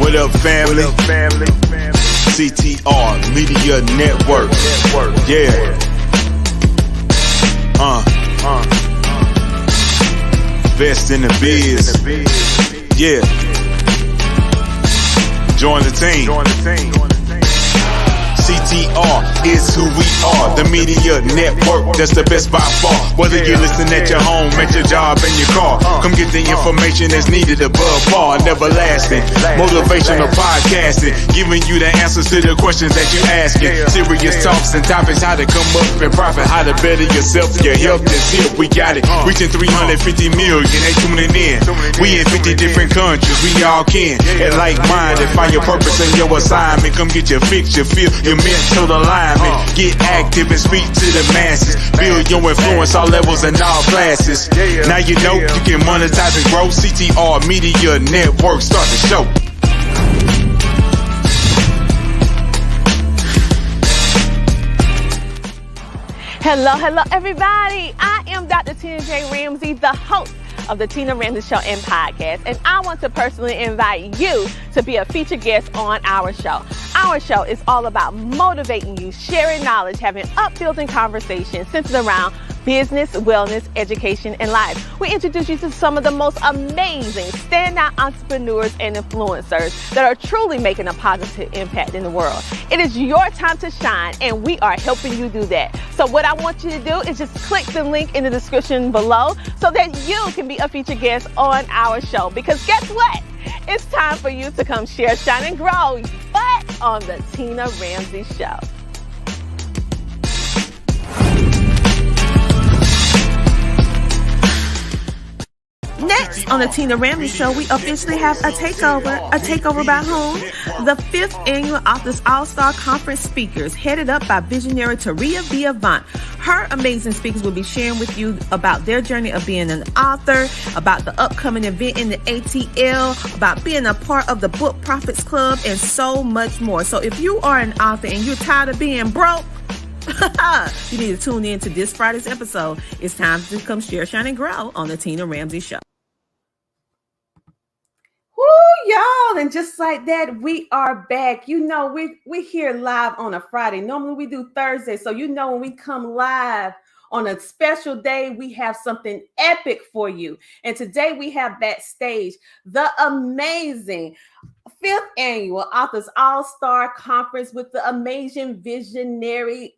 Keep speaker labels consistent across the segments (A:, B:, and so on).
A: What up, family? CTR Media Network. Yeah. Best in the biz. Yeah. Join the team. CTR is who we are, the media network, that's the best by far. Whether you listen at your home, at your job, in your car, come get the information that's needed above par. Never lasting, motivational podcasting, giving you the answers to the questions that you're asking. Serious talks and topics, how to come up and profit, how to better yourself. Your health is here, we got it. Reaching 350 million, they tuning in. We in 50 different countries, we all can. And like-minded, find your purpose and your assignment. Come get your fix, your feel, your mental alignment. Get active and speak to the masses. Build your influence all levels and all classes. Now you know you can monetize and grow. CTR Media Network, start the show.
B: Hello, everybody. I am Dr. Tina J. Ramsay, the host of the Tina Ramsay Show and podcast, and I want to personally invite you to be a featured guest on our show. Our show is all about motivating you, sharing knowledge, having uplifting conversations centered around business, wellness, education, and life. We introduce you to some of the most amazing standout entrepreneurs and influencers that are truly making a positive impact in the world. It is your time to shine, and we are helping you do that. So what I want you to do is just click the link in the description below so that you can be a featured guest on our show. Because guess what? It's time for you to come share, shine, and grow, but on the Tina Ramsay Show. Next on the Tina Ramsay Show, we officially have a takeover. A takeover by whom? The 5th annual Authors All-Star Conference speakers, headed up by visionary Taria via Avant. Her amazing speakers will be sharing with you about their journey of being an author, about the upcoming event in the ATL, about being a part of the Book Profits Club, and so much more. So if you are an author and you're tired of being broke, you need to tune in to this Friday's episode. It's time to come share, shine, and grow on the Tina Ramsay Show. Woo, y'all, and just like that, we are back. You know, we here live on a Friday. Normally we do Thursday, so you know when we come live on a special day, we have something epic for you. And today we have backstage the amazing 5th annual Authors All-Star Conference with the amazing visionary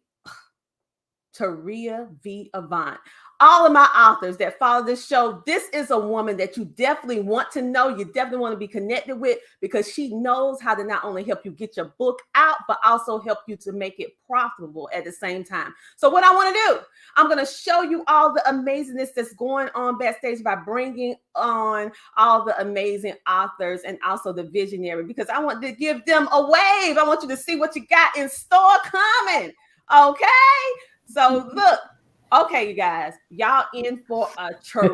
B: Taria v. Avant. All of my authors that follow this show, this is a woman that you definitely want to know. You definitely want to be connected with because she knows how to not only help you get your book out, but also help you to make it profitable at the same time. So what I want to do, I'm going to show you all the amazingness that's going on backstage by bringing on all the amazing authors and also the visionary, because I want to give them a wave. I want you to see what you got in store coming. Okay. So look. Okay, you guys, y'all in for a treat.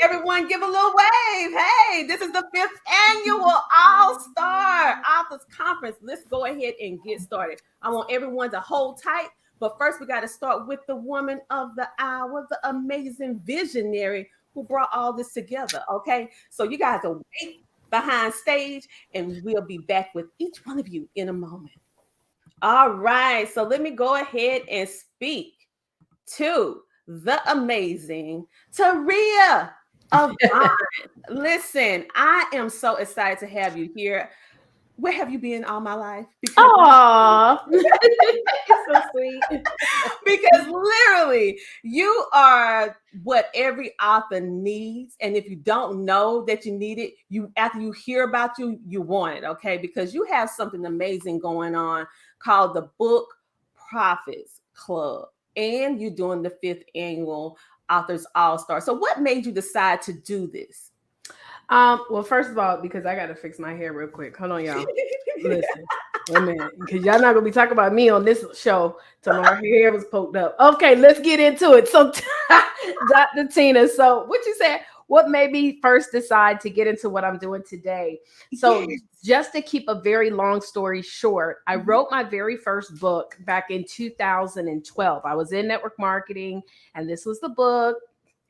B: Everyone give a little wave. Hey, this is the 5th annual All-Star Authors Conference. Let's go ahead and get started. I want everyone to hold tight, but first we got to start with the woman of the hour, the amazing visionary who brought all this together, okay? So you guys are wait behind stage, and we'll be back with each one of you in a moment. All right, so let me go ahead and speak to the amazing Taria Avant. Listen, I am so excited to have you here. Where have you been all my life?
C: Aww. It's so sweet.
B: Because literally, you are what every author needs. And if you don't know that you need it, after you hear about you, you want it, okay? Because you have something amazing going on called the Book Profits Club. And you're doing the 5th annual Authors All-Star. So what made you decide to do this?
C: Well, first of all, because I got to fix my hair real quick. Hold on, y'all. Listen, wait a minute. Because y'all not going to be talking about me on this show till my hair was poked up. Okay, let's get into it. So, Dr. Tina, so what you said, what made me first decide to get into what I'm doing today? So just to keep a very long story short, I wrote my very first book back in 2012. I was in network marketing, and this was the book.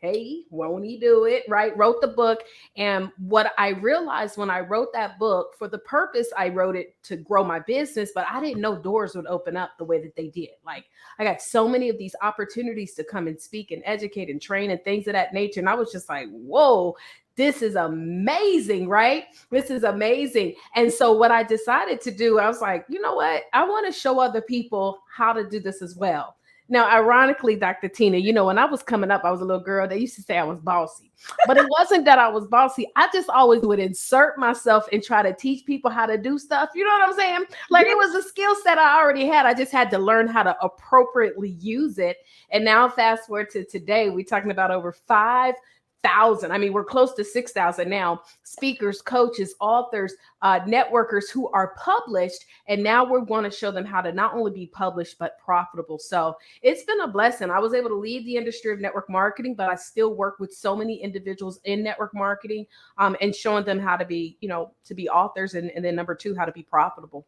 C: hey, won't he do it? Right? Wrote the book. And what I realized when I wrote that book, for the purpose, I wrote it to grow my business, but I didn't know doors would open up the way that they did. Like, I got so many of these opportunities to come and speak and educate and train and things of that nature. And I was just like, whoa, this is amazing, right? This is amazing. And so what I decided to do, I was like, you know what? I want to show other people how to do this as well. Now, ironically, Dr. Tina, you know, when I was coming up, I was a little girl. They used to say I was bossy, but it wasn't that I was bossy. I just always would insert myself and try to teach people how to do stuff. You know what I'm saying? Like, it was a skill set I already had. I just had to learn how to appropriately use it. And now fast forward to today, we're talking about over 5,000. I mean, we're close to 6,000 now. Speakers, coaches, authors, networkers who are published. And now we're going to show them how to not only be published, but profitable. So it's been a blessing. I was able to lead the industry of network marketing, but I still work with so many individuals in network marketing and showing them how to be, you know, to be authors. And then number 2, how to be profitable.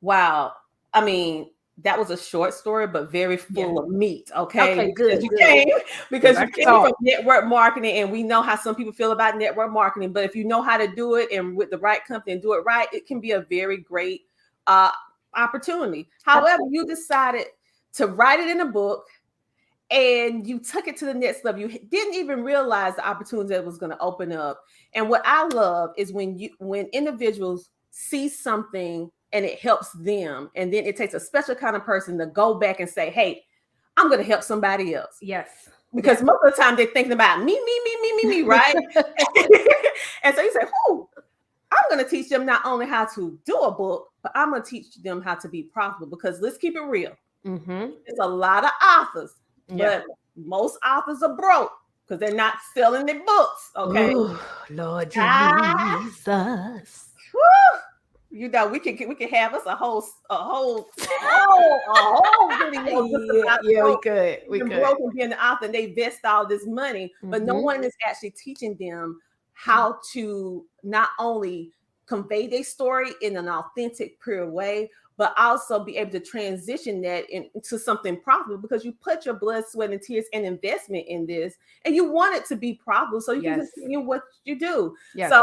B: Wow. I mean, that was a short story, but very full of meat. Okay,
C: good.
B: You came from network marketing, and we know how some people feel about network marketing. But if you know how to do it and with the right company and do it right, it can be a very great opportunity. However, you decided to write it in a book, and you took it to the next level. You didn't even realize the opportunity that was going to open up. And what I love is when individuals see something and it helps them. And then it takes a special kind of person to go back and say, hey, I'm going to help somebody else.
C: Yes.
B: Because most of the time they're thinking about me, right? And so you say, I'm going to teach them not only how to do a book, but I'm going to teach them how to be profitable. Because let's keep it real.
C: Mm-hmm.
B: There's a lot of authors, but most authors are broke because they're not selling their books. Okay.
C: Ooh, Lord Jesus.
B: Woo! You know, we can have us a whole video.
C: We could.
B: Broken being the author, and they invest all this money, but no one is actually teaching them how to not only convey their story in an authentic, pure way, but also be able to transition that into something profitable, because you put your blood, sweat, and tears and investment in this, and you want it to be profitable so you can continue what you do.
C: Yes.
B: So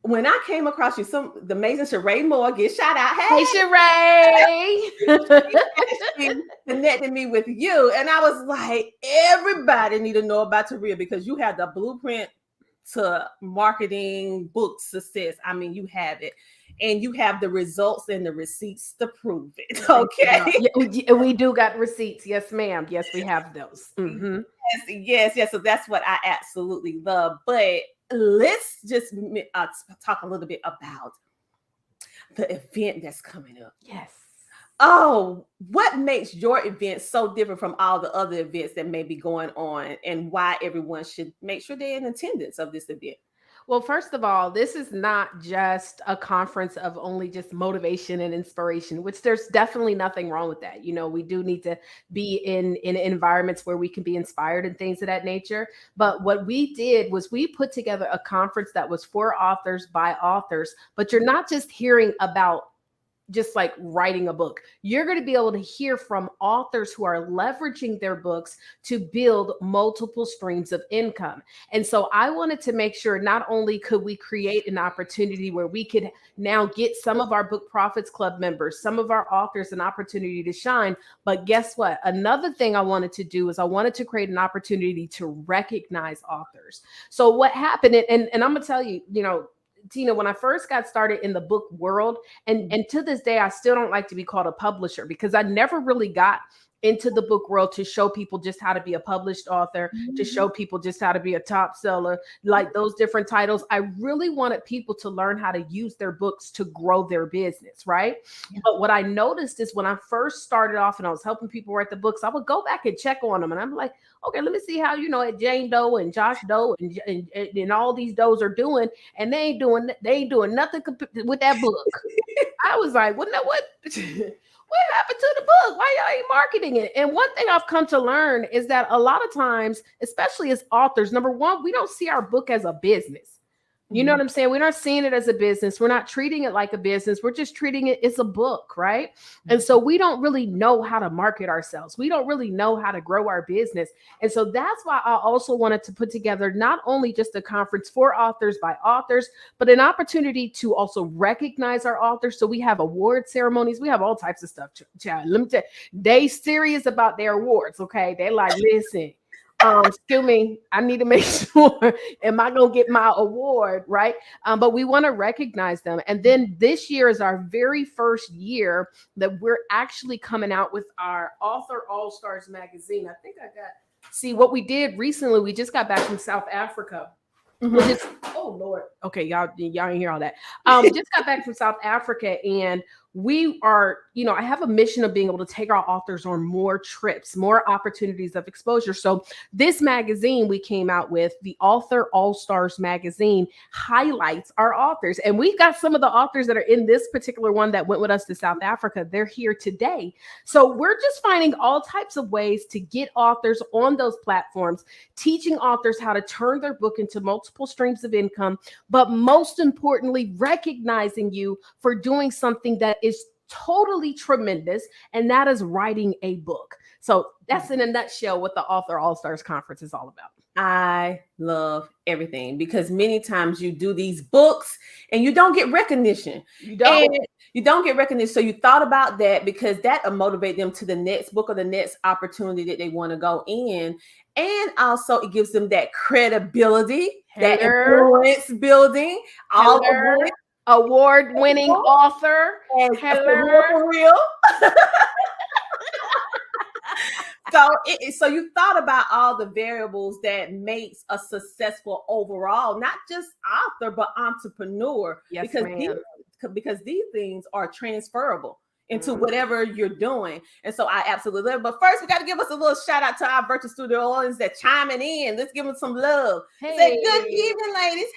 B: when I came across you, the amazing Sheree Moore, get shout out.
C: Hey
B: Sheree. Connected me with you. And I was like, everybody need to know about Taria, because you have the blueprint to marketing book success. I mean, you have it. And you have the results and the receipts to prove it. Okay.
C: Yeah, we do got receipts. Yes, ma'am. Yes, we have those. Mm-hmm.
B: Yes. So that's what I absolutely love. But let's just talk a little bit about the event that's coming up.
C: Yes.
B: Oh, what makes your event so different from all the other events that may be going on, and why everyone should make sure they're in attendance of this event?
C: Well, first of all, this is not just a conference of only just motivation and inspiration, which there's definitely nothing wrong with that. You know, we do need to be in environments where we can be inspired and things of that nature. But what we did was we put together a conference that was for authors by authors, but you're not just hearing about just like writing a book. You're going to be able to hear from authors who are leveraging their books to build multiple streams of income. And so I wanted to make sure not only could we create an opportunity where we could now get some of our Book Profits Club members, some of our authors, an opportunity to shine. But guess what? Another thing I wanted to do is I wanted to create an opportunity to recognize authors. So what happened, and I'm going to tell you, you know, Tina, when I first got started in the book world, and to this day, I still don't like to be called a publisher, because I never really got into the book world to show people just how to be a published author, to show people just how to be a top seller, like those different titles. I really wanted people to learn how to use their books to grow their business, right? Yeah. But what I noticed is when I first started off and I was helping people write the books, I would go back and check on them. And I'm like, okay, let me see how, you know, Jane Doe and Josh Doe and all these Does are doing. And they ain't doing nothing with that book. I was like, what? What happened to the book? Why y'all ain't marketing it? And one thing I've come to learn is that a lot of times, especially as authors, number one, we don't see our book as a business. You know what I'm saying? We're not seeing it as a business. We're not treating it like a business. We're just treating it as a book, right? And so we don't really know how to market ourselves. We don't really know how to grow our business. And so that's why I also wanted to put together not only just a conference for authors by authors, but an opportunity to also recognize our authors. So we have award ceremonies. We have all types of stuff. Child, let me tell you, they serious about their awards, okay? They're like, listen, excuse me, I need to make sure, am I going to get my award, right? But we want to recognize them. And then this year is our very first year that we're actually coming out with our Author Allstars magazine. I think see what we did recently. We just got back from South Africa. Oh Lord. Okay, y'all ain't hear all that. Just got back from South Africa, and we are, I have a mission of being able to take our authors on more trips, more opportunities of exposure. So this magazine we came out with, the Author Allstars magazine, highlights our authors. And we've got some of the authors that are in this particular one that went with us to South Africa. They're here today. So we're just finding all types of ways to get authors on those platforms, teaching authors how to turn their book into multiple streams of income, but most importantly, recognizing you for doing something that is totally tremendous, and that is writing a book. So that's in a nutshell what the Author Allstars Conference is all about.
B: I love everything, because many times you do these books and you don't get recognition. You don't get recognition. So you thought about that, because that will motivate them to the next book or the next opportunity that they want to go in. And also it gives them that credibility, that influence building, all
C: award-winning author.
B: For real. So you thought about all the variables that makes a successful overall, not just author, but entrepreneur.
C: Yes,
B: because these things are transferable into whatever you're doing. And so I absolutely love it. But first, we got to give us a little shout out to our virtual studio audience that chiming in. Let's give them some love.
C: Hey.
B: Say good evening, ladies. Hey.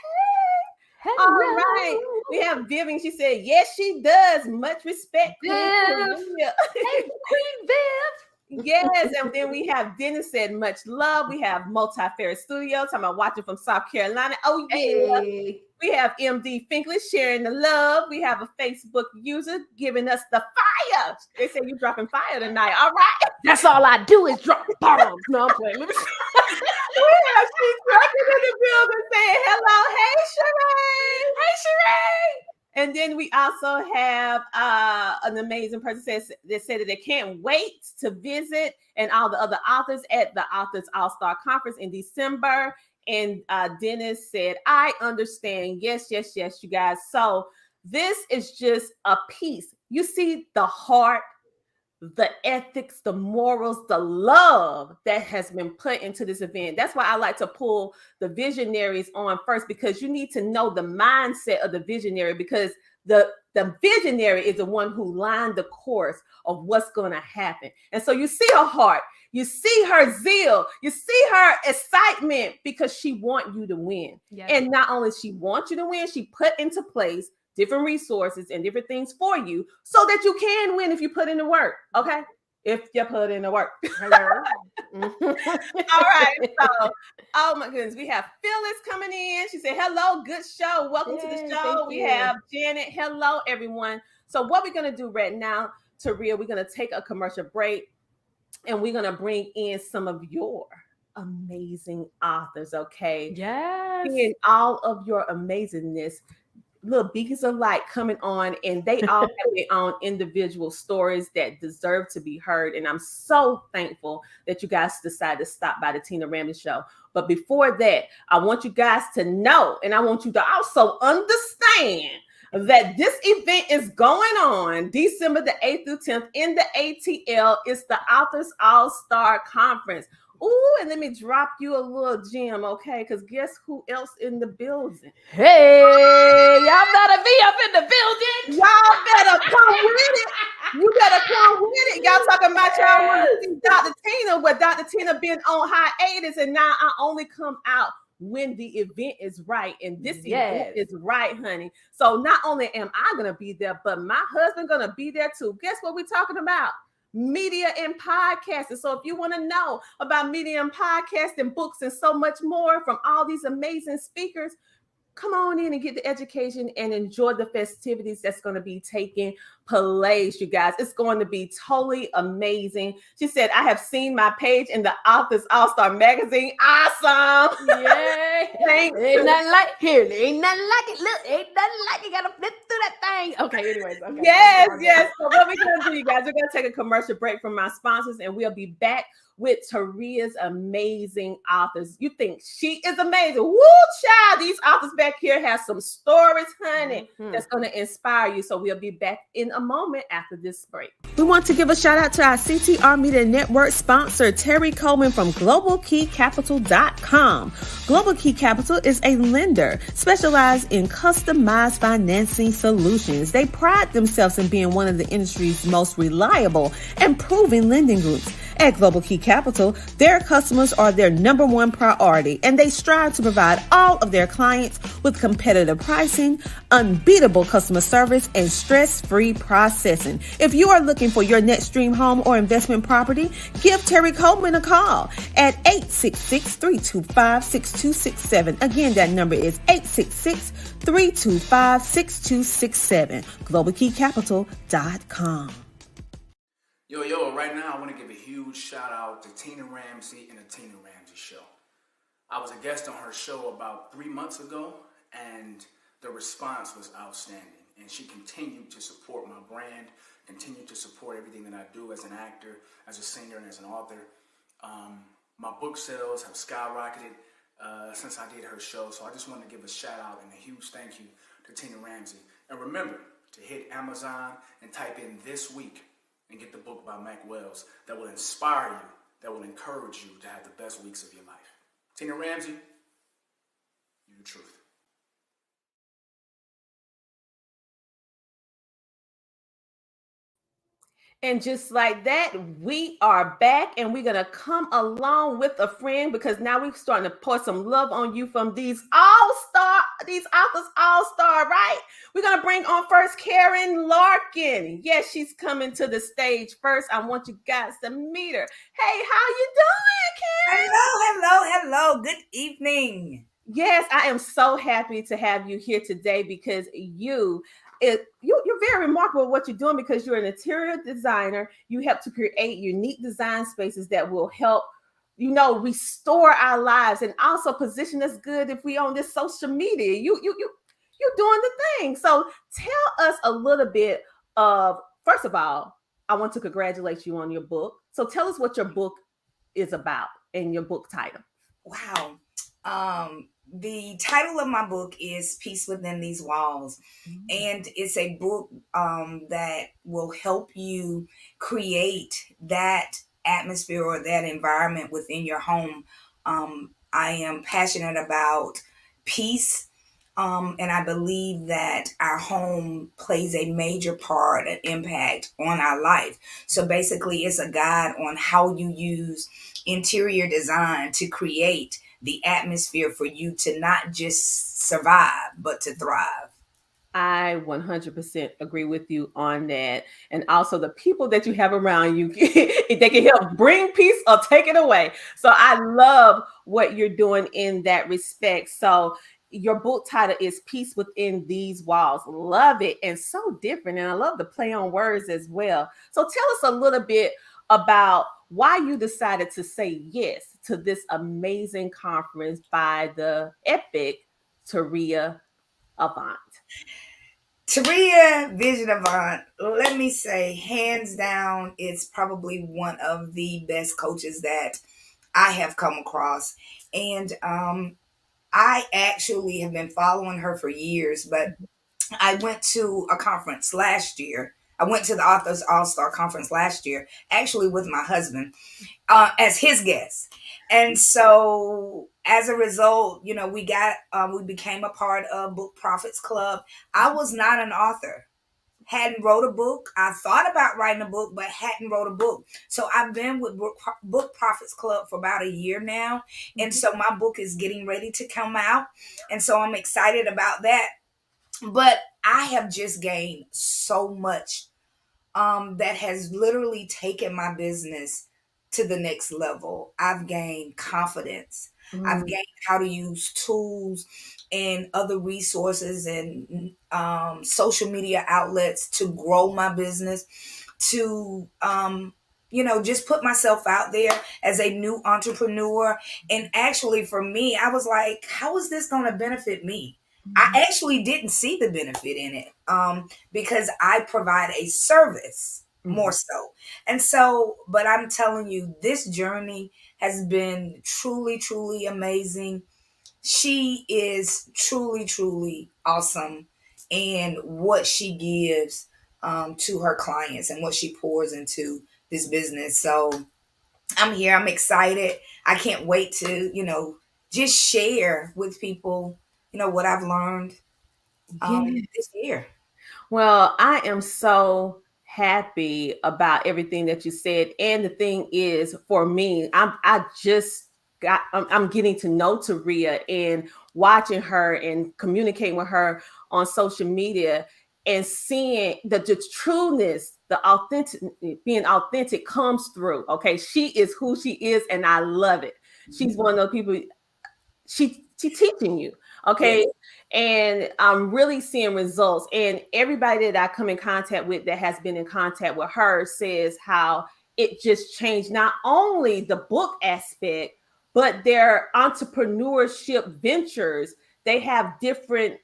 C: Hello.
B: All right. We have Vivian. She said, yes, she does. Much respect.
C: Viv. Hey, Queen Viv.
B: Yes, and then we have Dennis said much love. We have Multi-Fair Studio talking about watching from South Carolina. Oh yeah. Hey. We have MD Finkley sharing the love. We have a Facebook user giving us the fire. They say you dropping fire tonight. All right.
C: That's all I do is drop bombs. No, I'm playing.
B: We have She's Trucking in the building saying hello. Hey, Sheree. Hey, Sheree. And then we also have an amazing person that said that they can't wait to visit, and all the other authors at the Authors All-Star Conference in December. And Dennis said, I understand. Yes, you guys. So this is just a piece. You see the heart, the ethics, the morals, the love that has been put into this event. That's why I like to pull the visionaries on first, because you need to know the mindset of the visionary, because the visionary is the one who lined the course of what's going to happen. And so you see her heart, you see her zeal, you see her excitement, because she wants you to win. Yes. And not only she wants you to win, she put into place different resources and different things for you so that you can win if you put in the work. Okay. If you put in the work. All right. So, oh my goodness. We have Phyllis coming in. She said, hello, good show. Welcome to the show. We have Janet. Hello, everyone. So what we're going to do right now, Taria, we're going to take a commercial break, and we're going to bring in some of your amazing authors. Okay.
C: Yes.
B: Seeing all of your amazingness. Little beacons of light coming on, and they all have their own individual stories that deserve to be heard. And I'm so thankful that you guys decided to stop by the Tina Ramsay Show. But before that, I want you guys to know, and I want you to also understand that this event is going on December the 8th through 10th in the ATL. It's the Authors All-Star Conference. Ooh, and let me drop you a little gem, okay? Because guess who else in the building?
C: Hey, y'all better be up in the building.
B: Y'all better come with it. You better come with it. Y'all talking about y'all want to see Dr. Tina, but Dr. Tina been on hiatus, and now I only come out when the event is right. And this event is right, honey. So not only am I going to be there, but my husband going to be there too. Guess what we're talking about? Media and podcasting. So if you want to know about media and podcasting, books, and so much more from all these amazing speakers, come on in and get the education and enjoy the festivities that's going to be taking place, you guys. It's going to be totally amazing. She said, I have seen my page in the Authors All-Star magazine. Awesome.
C: Yeah.
B: Thanks.
C: Ain't nothing like here. Ain't nothing like it. Look, ain't nothing like it. Gotta flip through that thing. Okay, anyways. Okay.
B: Yes. So what we're gonna do, you guys, we're gonna take a commercial break from my sponsors, and we'll be back with Taria's amazing authors. You think she is amazing? Woo, child! These authors back here have some stories, honey, that's gonna inspire you. So we'll be back in a moment after this break. We want to give a shout out to our CTR Media Network sponsor, Terry Coleman from GlobalKeyCapital.com. Global Key Capital is a lender specialized in customized financing solutions. They pride themselves in being one of the industry's most reliable and proven lending groups. At Global Key Capital, their customers are their number one priority, and they strive to provide all of their clients with competitive pricing, unbeatable customer service, and stress-free processing. If you are looking for your next dream home or investment property, give Terry Coleman a call at 866-325-6267. Again, that number is 866-325-6267. GlobalKeyCapital.com.
D: Yo, right now I want to give a huge shout out to Tina Ramsay and the Tina Ramsay Show. I was a guest on her show about 3 months ago, and the response was outstanding. And she continued to support my brand, continued to support everything that I do as an actor, as a singer, and as an author. My book sales have skyrocketed since I did her show, so I just want to give a shout out and a huge thank you to Tina Ramsay. And remember to hit Amazon and type in "this week" and get the book by Mac Wells that will inspire you, that will encourage you to have the best weeks of your life. Tina Ramsay, you're the truth.
B: And just like that, we are back, and we're going to come along with a friend, because now we're starting to pour some love on you from these authors all-star, right? We're going to bring on first Karen Larkin. Yes, she's coming to the stage first. I want you guys to meet her. Hey, how you doing, Karen?
E: Hello. Good evening.
B: Yes, I am so happy to have you here today, because you're very remarkable at what you're doing, because you're an interior designer. You help to create unique design spaces that will help, restore our lives and also position us good if we on this social media. You're doing the thing. So tell us a little bit of, first of all, I want to congratulate you on your book. So tell us what your book is about and your book title.
E: Wow. The title of my book is Peace Within These Walls. Mm-hmm. And it's a book that will help you create that atmosphere or that environment within your home. I am passionate about peace. And I believe that our home plays a major part and impact on our life. So basically, it's a guide on how you use interior design to create the atmosphere for you to not just survive, but to thrive.
B: I 100% agree with you on that. And also the people that you have around you, they can help bring peace or take it away. So I love what you're doing in that respect. So your book title is Peace Within These Walls. Love it. And so different. And I love the play on words as well. So tell us a little bit about why you decided to say yes to this amazing conference by the epic Taurea Avant.
E: Taria Vision Avant, let me say, hands down, it's probably one of the best coaches that I have come across. And I actually have been following her for years, but I went to a conference last year. I went to the Authors All-Star Conference last year, actually with my husband, as his guest. And so as a result, we became a part of Book Profits Club. I was not an author, hadn't wrote a book. I thought about writing a book, but hadn't wrote a book. So I've been with Book Profits Club for about a year now. And so my book is getting ready to come out. And so I'm excited about that. But I have just gained so much that has literally taken my business to the next level. I've gained confidence. I've
B: Mm.
E: gained how to use tools and other resources and social media outlets to grow my business, to just put myself out there as a new entrepreneur. And actually, for me, I was like, how is this going to benefit me? I actually didn't see the benefit in it because I provide a service more so. And so, but I'm telling you, this journey has been truly, truly amazing. She is truly, truly awesome. And what she gives to her clients and what she pours into this business. So I'm here. I'm excited. I can't wait to, just share with people, what I've learned
B: Yeah.
E: this year.
B: Well, I am so happy about everything that you said. And the thing is, for me, I'm getting to know Taria and watching her and communicating with her on social media and seeing that the trueness, the authentic, being authentic comes through. Okay. She is who she is, and I love it. She's one of those people, she teaching you, okay,
E: Yes.
B: and I'm really seeing results. And everybody that I come in contact with that has been in contact with her says how it just changed not only the book aspect, but their entrepreneurship ventures. They have different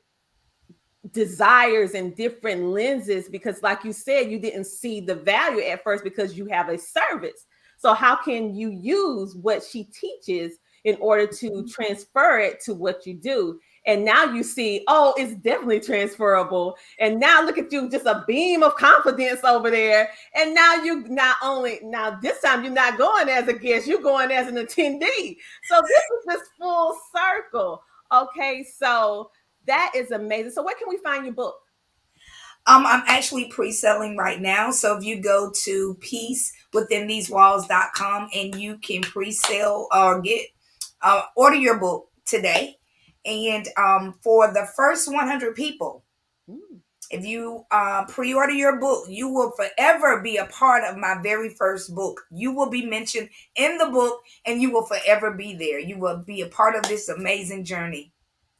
B: desires and different lenses because, like you said, you didn't see the value at first because you have a service. So how can you use what she teaches in order to transfer it to what you do? And now you see, oh, it's definitely transferable. And now look at you, just a beam of confidence over there. And now you not only, now this time you're not going as a guest, you're going as an attendee. So this is this full circle. Okay, so that is amazing. So where can we find your book?
E: I'm actually pre-selling right now. So if you go to peacewithinthesewalls.com and you can pre-sell or order your book today. And for the first 100 people,
B: Mm.
E: if you pre-order your book, you will forever be a part of my very first book. You will be mentioned in the book and you will forever be there. You will be a part of this amazing journey.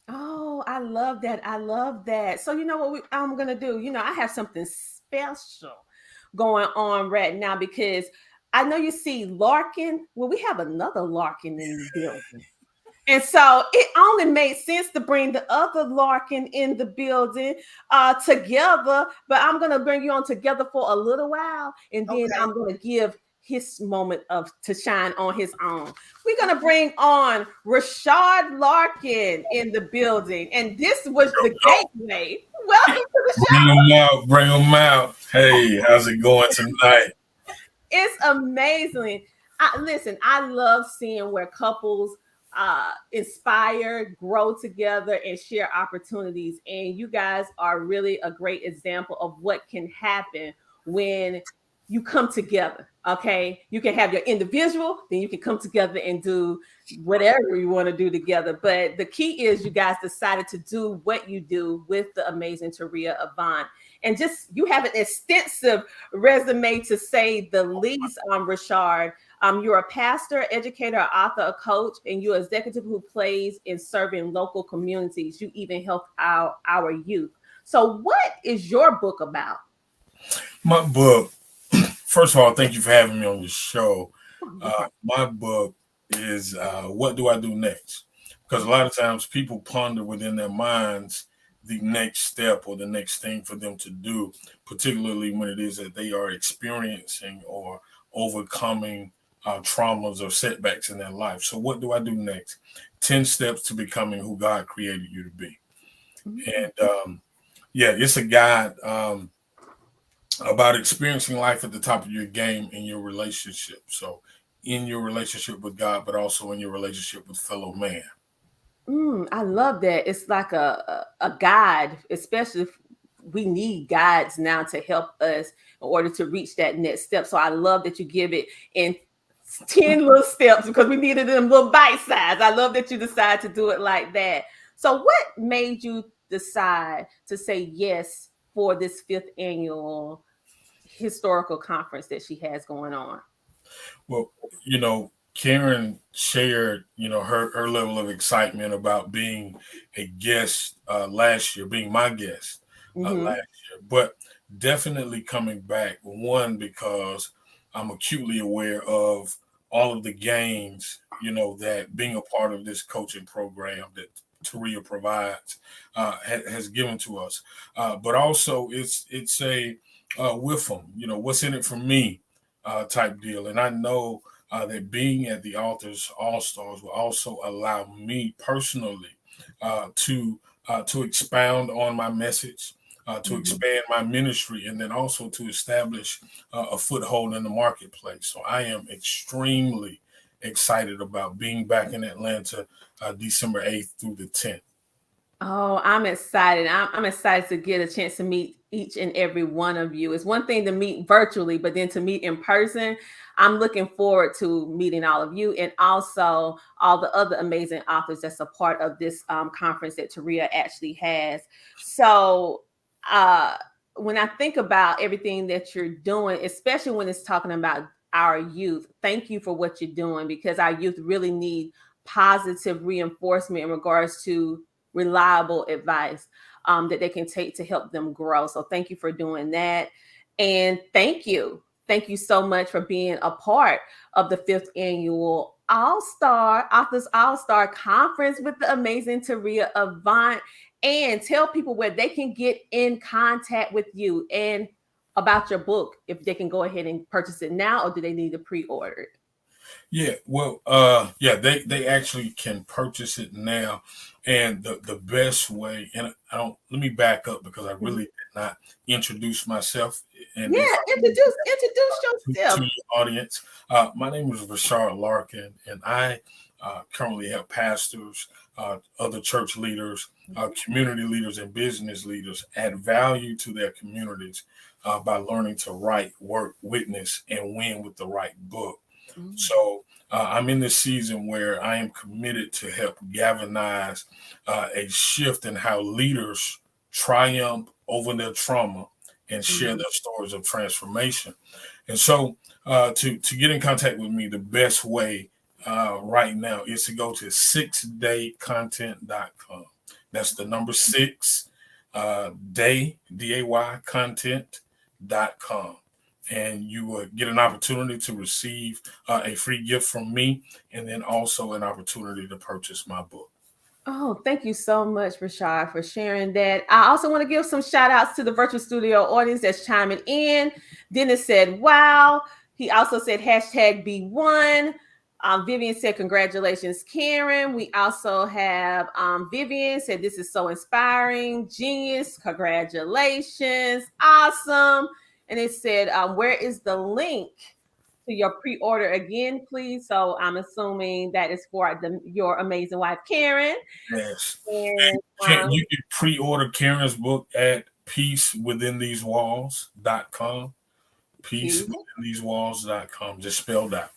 B: Oh, I love that. I love that. So you know what I'm gonna do? I have something special going on right now because I know you see Larkin. Well, we have another Larkin in the building. And so it only made sense to bring the other Larkin in the building together. But I'm going to bring you on together for a little while. And then
E: Okay.
B: I'm going to give his moment of to shine on his own. We're going to bring on Rashard Larkin in the building. And this was the gateway. Welcome to the
F: Bring
B: show.
F: them out. Bring them out. Hey, how's it going tonight?
B: It's amazing. Listen, I love seeing where couples inspire, grow together, and share opportunities. And you guys are really a great example of what can happen when you come together. Okay, you can have your individual, then you can come together and do whatever you want to do together. But the key is you guys decided to do what you do with the amazing Taria Avant. And just you have an extensive resume to say the least, Rashard. You're a pastor, educator, author, a coach, and you're an executive who plays in serving local communities. You even help our youth. So, what is your book about?
F: My book, first of all, thank you for having me on the show.
B: Oh,
F: My book is What Do I Do Next? Because a lot of times people ponder within their minds the next step or the next thing for them to do, particularly when it is that they are experiencing or overcoming traumas or setbacks in their life. So, what do I do next? 10 steps to becoming who God created you to be.
B: mm,
F: And yeah, it's a guide. About experiencing life at the top of your game in your relationship. So, in your relationship with God, but also in your relationship with fellow man.
B: I love that. It's like a guide, especially if we need guides now to help us in order to reach that next step. So I love that you give it in 10 little steps because we needed them little bite size. I love that you decide to do it like that. So what made you decide to say yes for this fifth annual historical conference that she has going on?
F: Well, Karen shared, her level of excitement about being a guest last year, being my guest last year, but definitely coming back. One, because I'm acutely aware of all of the gains, that being a part of this coaching program that Taria provides has given to us. But also it's a with them, what's in it for me type deal. And I know that being at the Allstars will also allow me personally to expound on my message, to expand my ministry, and then also to establish a foothold in the marketplace. So I am extremely excited about being back in Atlanta December 8th through the 10th.
B: Oh, I'm excited. I'm excited to get a chance to meet each and every one of you. It's one thing to meet virtually, but then to meet in person, I'm looking forward to meeting all of you and also all the other amazing authors that's a part of this conference that Taria actually has. So when I think about everything that you're doing, especially when it's talking about our youth, thank you for what you're doing, because our youth really need positive reinforcement in regards to reliable advice that they can take to help them grow. So thank you for doing that. And thank you so much for being a part of the 5th annual Authors All-Star Conference with the amazing Taria Avant. And tell people where they can get in contact with you and about your book, if they can go ahead and purchase it now, or do they need to pre-order it?
F: Yeah, well, they actually can purchase it now. And the best way, and let me back up because I really did not introduce myself. And
B: introduce yourself
F: to your audience. My name is Rashard Larkin, and I currently help pastors, other church leaders, community leaders, and business leaders add value to their communities by learning to write, work, witness, and win with the right book. So I'm in this season where I am committed to help galvanize a shift in how leaders triumph over their trauma and share their stories of transformation. And so to get in contact with me, the best way right now is to go to 6daycontent.com. That's the number 6 day, DAY content.com. And you will get an opportunity to receive a free gift from me, and then also an opportunity to purchase my book.
B: Oh, thank you so much, Rashard, for sharing that. I also want to give some shout outs to the virtual studio audience that's chiming in. Dennis said, wow. He also said #B1. Vivian said, congratulations, Karen. We also have Vivian said, this is so inspiring. Genius. Congratulations. Awesome. And it said, where is the link to your pre-order again, please? So I'm assuming that is for your amazing wife, Karen.
F: Yes.
B: And
F: you can pre-order Karen's book at peacewithinthesewalls.com. Peacewithinthesewalls.com, just spelled out.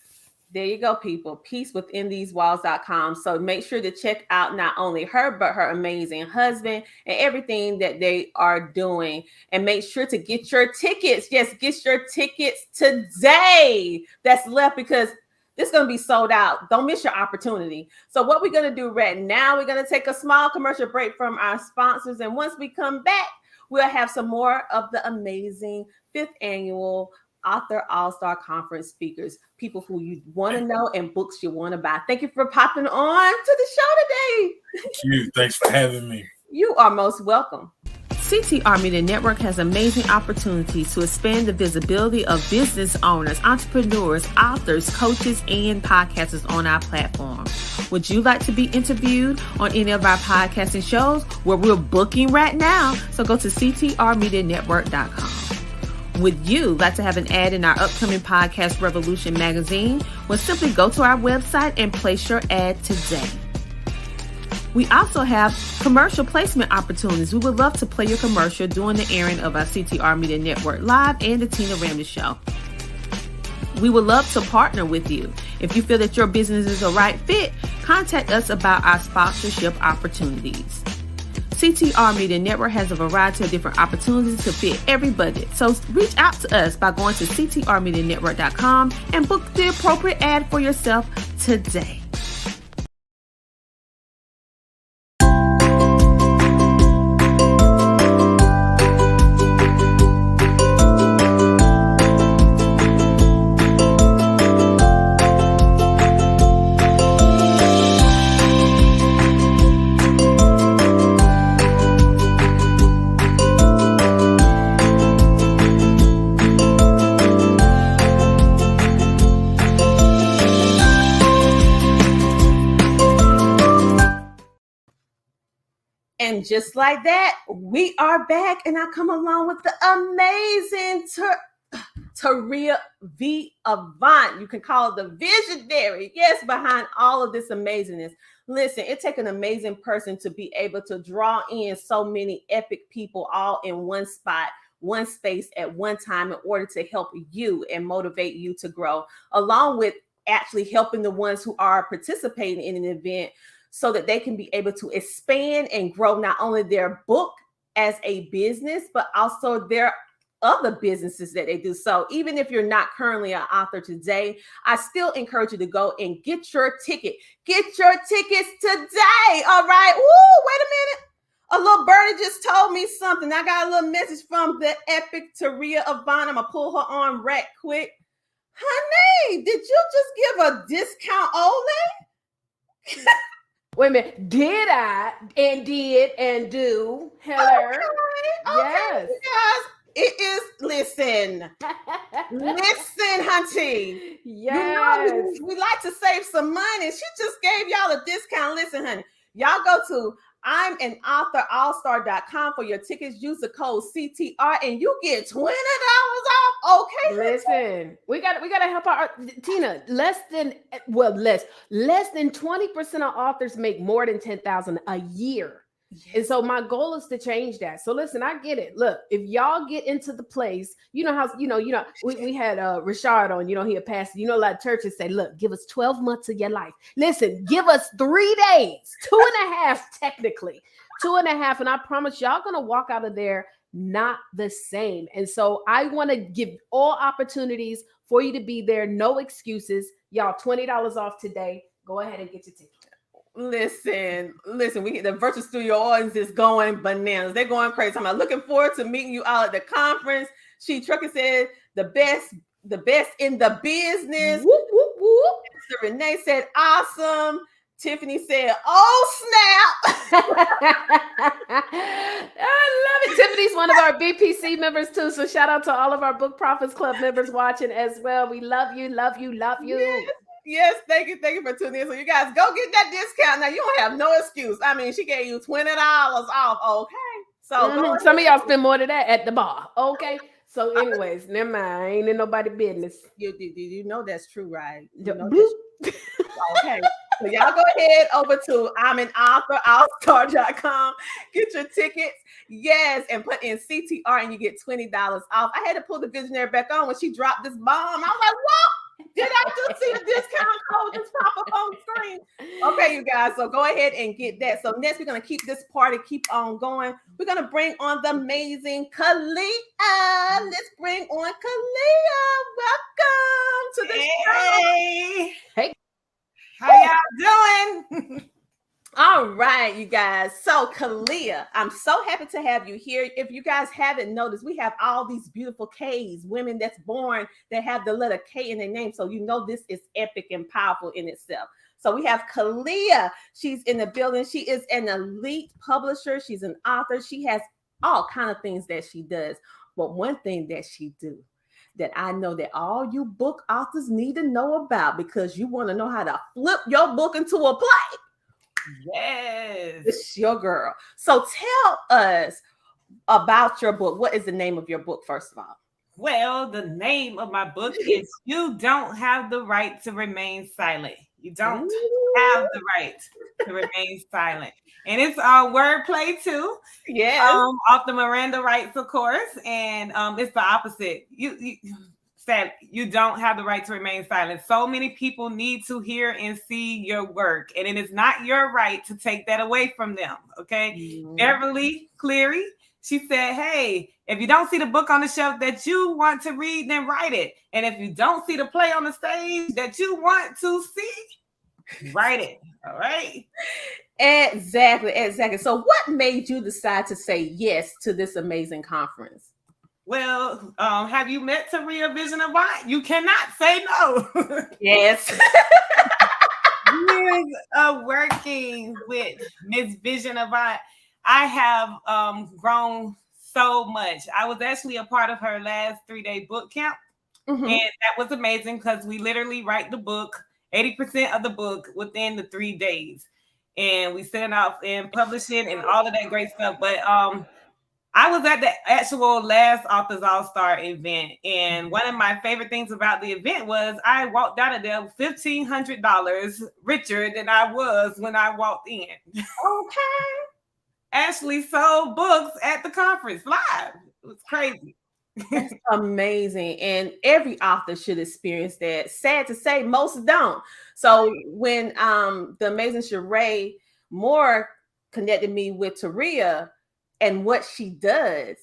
B: There you go, people. Peacewithinthesewalls.com. So make sure to check out not only her, but her amazing husband and everything that they are doing. And make sure to get your tickets. Yes, get your tickets today. That's left, because this is going to be sold out. Don't miss your opportunity. So what we're going to do right now, we're going to take a small commercial break from our sponsors. And once we come back, we'll have some more of the amazing 5th annual Author All-Star Conference speakers, people who you want to know and books you want to buy. Thank you for popping on to the show today.
F: Thank you. Thanks for having me.
B: You are most welcome. CTR Media Network has amazing opportunities to expand the visibility of business owners, entrepreneurs, authors, coaches, and podcasters on our platform. Would you like to be interviewed on any of our podcasting shows where we're booking right now? So go to ctrmedianetwork.com. Would you like to have an ad in our upcoming Podcast Revolution magazine? Well, simply go to our website and place your ad today. We also have commercial placement opportunities. We would love to play your commercial during the airing of our CTR Media Network Live and the Tina Ramsay Show. We would love to partner with you. If you feel that your business is a right fit, contact us about our sponsorship opportunities. CTR Media Network has a variety of different opportunities to fit every budget. So reach out to us by going to ctrmedianetwork.com and book the appropriate ad for yourself today. And just like that, we are back, and I come along with the amazing Taria V. Avant. You can call it the visionary, yes, behind all of this amazingness. Listen, it takes an amazing person to be able to draw in so many epic people all in one spot, one space at one time in order to help you and motivate you to grow, along with actually helping the ones who are participating in an event so that they can be able to expand and grow not only their book as a business, but also their other businesses that they do. So even if you're not currently an author today, I still encourage you to go and get your ticket. Get your tickets today. All right. Woo, wait a minute. A little birdie just told me something. I got a little message from the epic Taria Avant. I'm going to pull her on right quick. Honey, did you just give a discount only?
C: Wait a minute. Did I and did and do? Hello.
B: Okay.
C: Yes.
B: Guys, it is, listen, hunty.
C: Yes.
B: You know, we like to save some money. She just gave y'all a discount. Listen, honey, y'all go to I'm an author, allstar.com for your tickets. Use the code CTR and you get $20 off. Okay.
C: Listen, we got to help our Tina. Less than 20% of authors make more than $10,000 a year. Yes. And so my goal is to change that. So listen, I get it. Look, if y'all get into the place, you know how, we had Rashard on, he had passed, a lot of churches say, look, give us 12 months of your life. Listen, give us 3 days, 2.5, technically 2.5. And I promise y'all going to walk out of there not the same. And so I want to give all opportunities for you to be there. No excuses. Y'all $20 off today. Go ahead and get your ticket.
B: Listen, the virtual studio audience is going bananas. They're going crazy. I'm looking forward to meeting you all at the conference. She Trucker said the best in the business.
C: Whoop, whoop, whoop.
B: Mr. Renee said awesome. Tiffany said, oh snap.
C: I love it. Tiffany's one of our BPC members too. So shout out to all of our Book Profits Club members watching as well. We love you, love you, love you.
B: Yes, thank you for tuning in. So you guys go get that discount. Now you don't have no excuse. I mean, she gave you $20 off. Okay. So
C: some of y'all spend more than that at the bar. Okay. So anyways, never mind. Ain't in nobody business.
B: You know that's true, right? You know that's true. Okay. So y'all go ahead over to I'm an author, allstar.com. Get your tickets. Yes. And put in CTR and you get $20 off. I had to pull the visionary back on when she dropped this bomb. I was like, whoa. Did I just see the discount code just pop up on the screen? Okay, you guys. So go ahead and get that. So next, we're going to keep this party on going. We're going to bring on the amazing Kalia. Let's bring on Kalia. Welcome to the show.
C: Hey.
E: How y'all doing?
B: All right, you guys. So Kalia, I'm so happy to have you here. If you guys haven't noticed, we have all these beautiful K's, women that's born that have the letter K in their name. So you know this is epic and powerful in itself. So we have Kalia. She's in the building. She is an elite publisher. She's an author. She has all kind of things that she does. But one thing that she do that I know that all you book authors need to know about, because you want to know how to flip your book into a play.
E: Yes.
B: It's your girl. So tell us about your book. What is the name of your book, first of all?
E: Well, the name of my book is You Don't Have the Right to Remain Silent. You don't have the right to remain silent. And it's wordplay too.
B: Yes.
E: Off the Miranda rights, of course. And it's the opposite. You
G: said, you don't have the right to remain silent. So many people need to hear and see your work, and it is not your right to take that away from them. Okay.
B: Mhm.
G: Beverly Cleary, she said, hey, if you don't see the book on the shelf that you want to read, then write it. And if you don't see the play on the stage that you want to see, write it. All right.
B: Exactly. So what made you decide to say yes to this amazing conference?
G: Well, have you met Taria Vision Avant? You cannot say no.
B: Yes.
G: Years of working with Miss Vision Avant, I have grown so much. I was actually a part of her last 3-day book camp,
B: Mhm.
G: and that was amazing because we literally write the book, 80% of the book within the 3 days, and we send it out and publish it and all of that great stuff. But I was at the actual last Authors All-Star event, and one of my favorite things about the event was I walked out of there $1,500 richer than I was when I walked in.
B: Okay.
G: Ashley sold books at the conference live. It was crazy.
B: That's amazing. And every author should experience that. Sad to say, most don't. So when the amazing Sheree Moore connected me with Taria and what she does,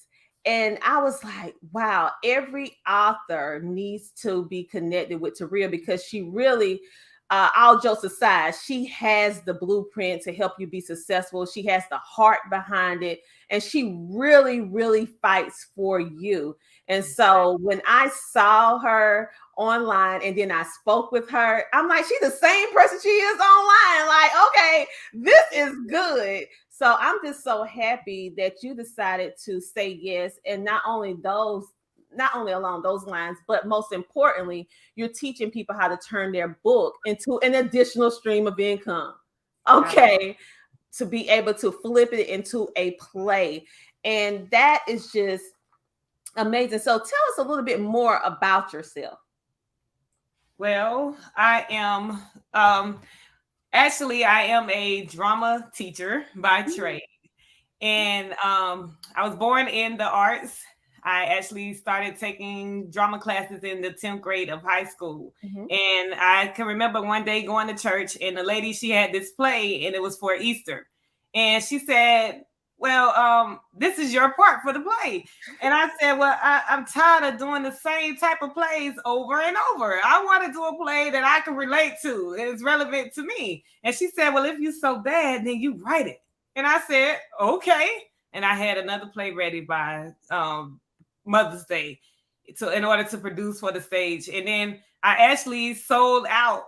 B: and I was like, wow, every author needs to be connected with Taria because she really, all jokes aside, she has the blueprint to help you be successful. She has the heart behind it, and she really, really fights for you. And so when I saw her online and then I spoke with her, I'm like, she's the same person she is online. Like, okay, this is good. So I'm just so happy that you decided to say yes. And not only along those lines, but most importantly, you're teaching people how to turn their book into an additional stream of income. Okay. To be able to flip it into a play. And that is just amazing. So tell us a little bit more about yourself.
G: Well, I am actually I am a drama teacher by trade. And I was born in the arts. I actually started taking drama classes in the 10th grade of high school. And I can remember one day going to church, and the lady, she had this play, and it was for Easter. And she said, well, this is your part for the play. And I said, well, I'm tired of doing the same type of plays over and over. I want to do a play that I can relate to, and it's relevant to me. And she said, well, if you're so bad, then you write it. And I said, okay. And I had another play ready by Mother's Day in order to produce for the stage. And then I actually sold out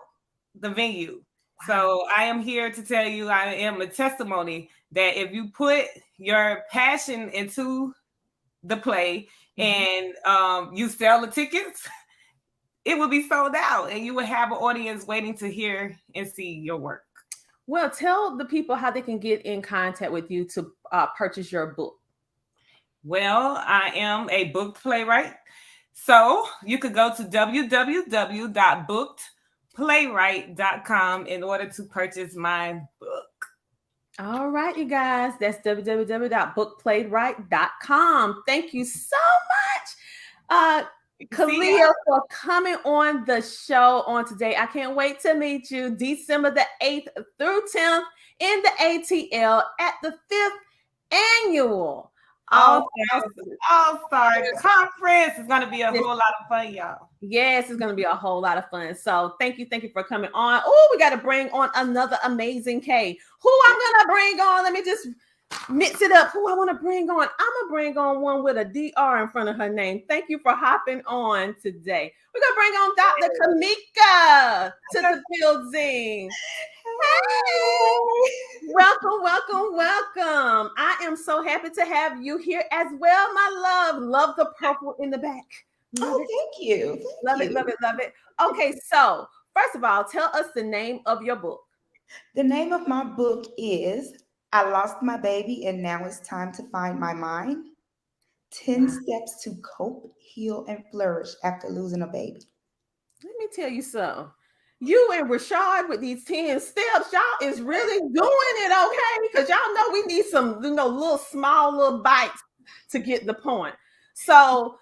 G: the venue. Wow. So I am here to tell you, I am a testimony that if you put your passion into the play and you sell the tickets, it will be sold out and you will have an audience waiting to hear and see your work.
B: Well, tell the people how they can get in contact with you to purchase your book.
G: Well, I am a book playwright. So you could go to www.bookedplaywright.com in order to purchase my book.
B: All right, you guys, that's www.bookplaywright.com. Thank you so much, Kalia, for coming on the show on today. I can't wait to meet you December the 8th through 10th in the ATL at the 5th annual
G: All-Star Conference. It's going to be a whole lot of fun, y'all.
B: Yes, it's going to be a whole lot of fun. So thank you for coming on. Oh, we got to bring on another amazing K. Who I'm going to bring on? Let me just mix it up. Who I want to bring on? I'm going to bring on one with a DR in front of her name. Thank you for hopping on today. We're going to bring on Dr. Kamika to the building. Hey. Welcome. I am so happy to have you here as well, my love. Love the purple in the back.
H: Thank you.
B: Love it. Okay, so first of all, tell us the name of your book.
H: The name of my book is I Lost My Baby and Now It's Time to Find My Mind. 10 Steps to Cope, Heal, and Flourish After Losing a Baby.
B: Let me tell you something. You and Rashard with these 10 steps, y'all is really doing it, okay? Because y'all know we need some, little small bites to get the point. So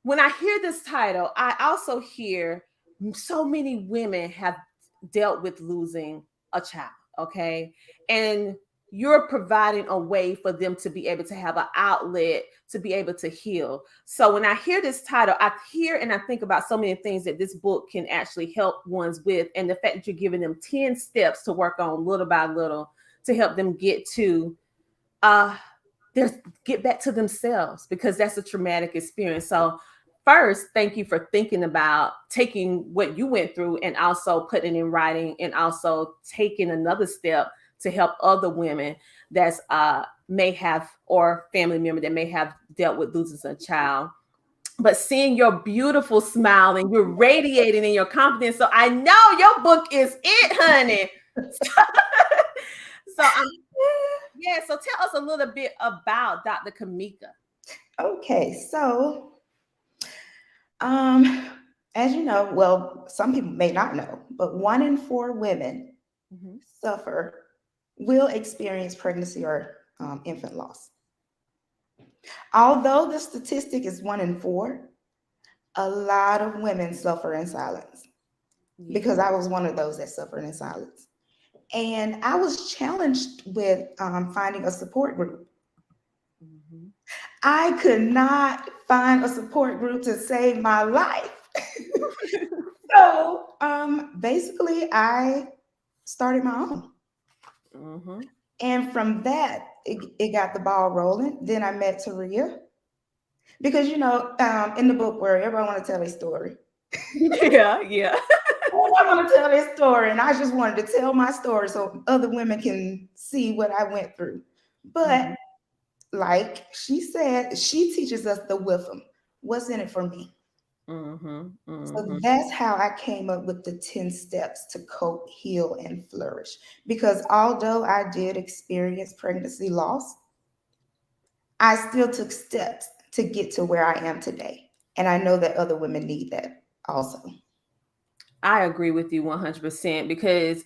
B: when I hear this title, I also hear so many women have dealt with losing a child, okay? And you're providing a way for them to be able to have an outlet to be able to heal. So when I hear this title, I hear and I think about so many things that this book can actually help ones with, and the fact that you're giving them 10 steps to work on little by little to help them get to get back to themselves, because that's a traumatic experience. So first, thank you for thinking about taking what you went through and also putting it in writing, and also taking another step to help other women that's may have, or family member that may have dealt with losing a child. But seeing your beautiful smile and you're radiating in your confidence, so I know your book is it, honey. So yeah, so tell us a little bit about Dr. Kamika.
H: Okay, so as you know, well, some people may not know, but 1 in 4 women will experience pregnancy or infant loss. Although the statistic is 1 in 4, a lot of women suffer in silence, because I was one of those that suffered in silence. And I was challenged with finding a support group. I could not find a support group to save my life. So basically, I started my own. And from that, it got the ball rolling. Then I met Taria. Because, you know, in the book where everybody want to tell a story.
B: Yeah.
H: I want to tell this story, and I just wanted to tell my story so other women can see what I went through. But like she said, she teaches us the wisdom. What's in it for me? So that's how I came up with the 10 steps to cope, heal, and flourish. Because although I did experience pregnancy loss, I still took steps to get to where I am today. And I know that other women need that also.
B: I agree with you 100%, because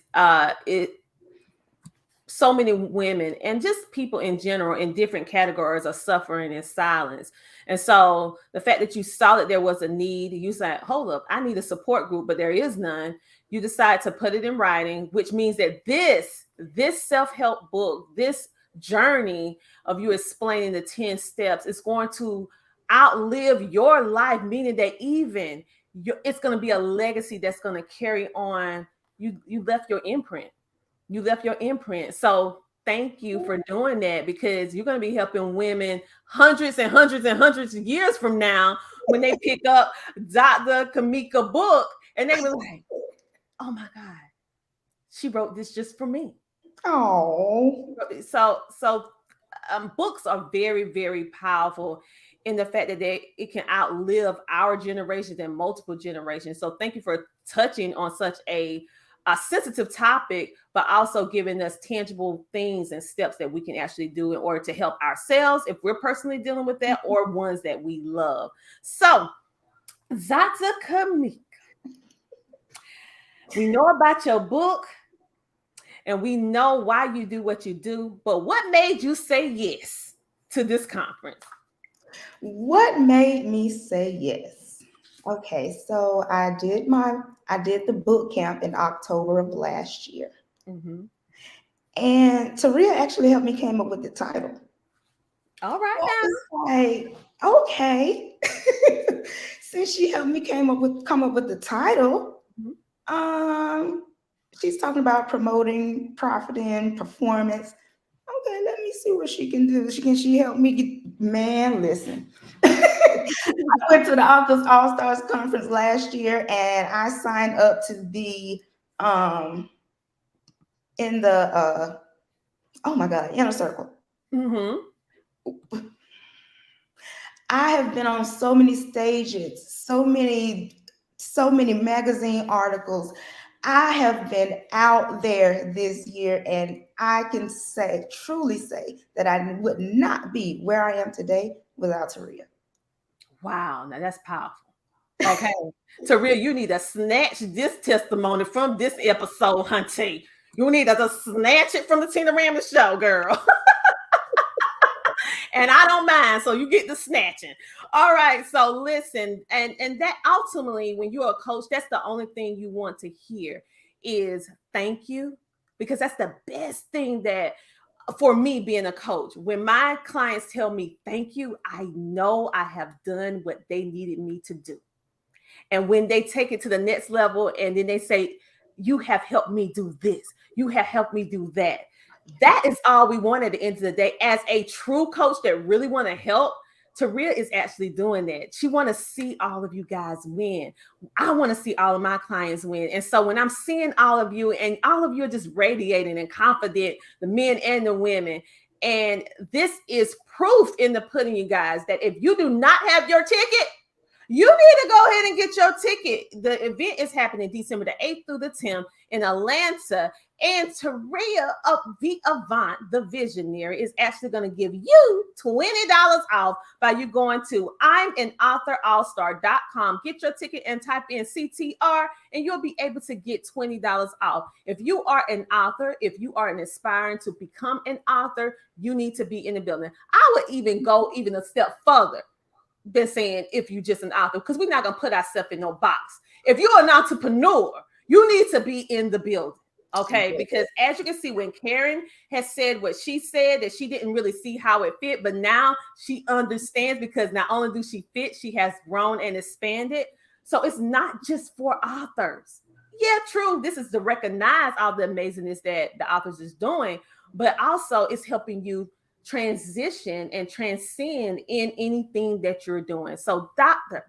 B: so many women and just people in general in different categories are suffering in silence. And so the fact that you saw that there was a need, you said, hold up, I need a support group, but there is none. You decide to put it in writing, which means that this self-help book, this journey of you explaining the 10 steps is going to outlive your life, meaning that even it's going to be a legacy that's going to carry on. You left your imprint. You left your imprint. So thank you for doing that, because you're going to be helping women hundreds and hundreds and hundreds of years from now when they pick up Dr. Kamika book and they were like, oh my God, she wrote this just for me.
H: Oh,
B: so books are very, very powerful in the fact that it can outlive our generations and multiple generations. So thank you for touching on such a sensitive topic, but also giving us tangible things and steps that we can actually do in order to help ourselves if we're personally dealing with that, or ones that we love. So, Dr. Kamika, we know about your book and we know why you do what you do, but what made you say yes to this conference?
H: What made me say yes? Okay, so I did the boot camp in October of last year. And Taria actually helped me came up with the title.
B: All right, now.
H: Like, okay. Since she helped me come up with the title, she's talking about promoting, profiting, performance. Okay, let me see what she can do. She helped me get, man, listen. I went to the Allstars conference last year, and I signed up to be in the oh my God, inner circle. I have been on so many stages, so many magazine articles. I have been out there this year, and I can truly say that I would not be where I am today without Taria.
B: Wow, now that's powerful. Okay, Taria, you need to snatch this testimony from this episode, hunty. You need to snatch it from the Tina Ramsay show, girl. And I don't mind. So you get the snatching. All right. So listen, and that ultimately, when you're a coach, that's the only thing you want to hear is thank you, because that's the best thing that for me being a coach. When my clients tell me thank you, I know I have done what they needed me to do. And when they take it to the next level and then they say, you have helped me do this, you have helped me do that. That is all we want at the end of the day. As a true coach that really want to help, Taria is actually doing that. She want to see all of you guys win. I want to see all of my clients win. And so when I'm seeing all of you and all of you are just radiating and confident, the men and the women, and this is proof in the pudding, you guys, that if you do not have your ticket, you need to go ahead and get your ticket. The event is happening December the 8th through the 10th in Atlanta. And Taria of the Avant, the visionary, is actually going to give you $20 off by you going to I'mAnAuthorAllstar.com. Get your ticket and type in CTR, and you'll be able to get $20 off. If you are an author, if you are an aspiring to become an author, you need to be in the building. I would even go even a step further than saying if you're just an author, because we're not going to put ourselves in no box. If you're an entrepreneur, you need to be in the building. Okay, because as you can see, when Karen has said what she said, that she didn't really see how it fit, but now she understands, because not only do she fit, she has grown and expanded. So it's not just for authors. Yeah, true. This is to recognize all the amazingness that the authors is doing, but also it's helping you transition and transcend in anything that you're doing. So Dr.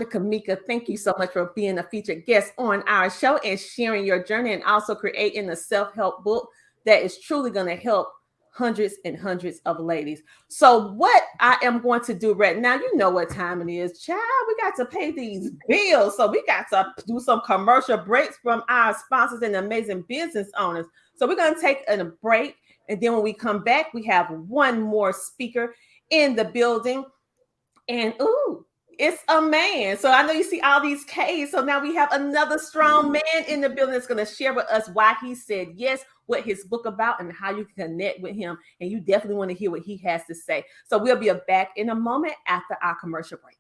B: Kamika, thank you so much for being a featured guest on our show and sharing your journey, and also creating a self-help book that is truly going to help hundreds and hundreds of ladies. So what I am going to do right now, you know what time it is, child. We got to pay these bills. So we got to do some commercial breaks from our sponsors and amazing business owners. So we're going to take a break. And then when we come back, we have one more speaker in the building. And it's a man. So I know you see all these K's. So now we have another strong man in the building that's going to share with us why he said yes, what his book about, and how you can connect with him. And you definitely want to hear what he has to say. So we'll be back in a moment after our commercial break.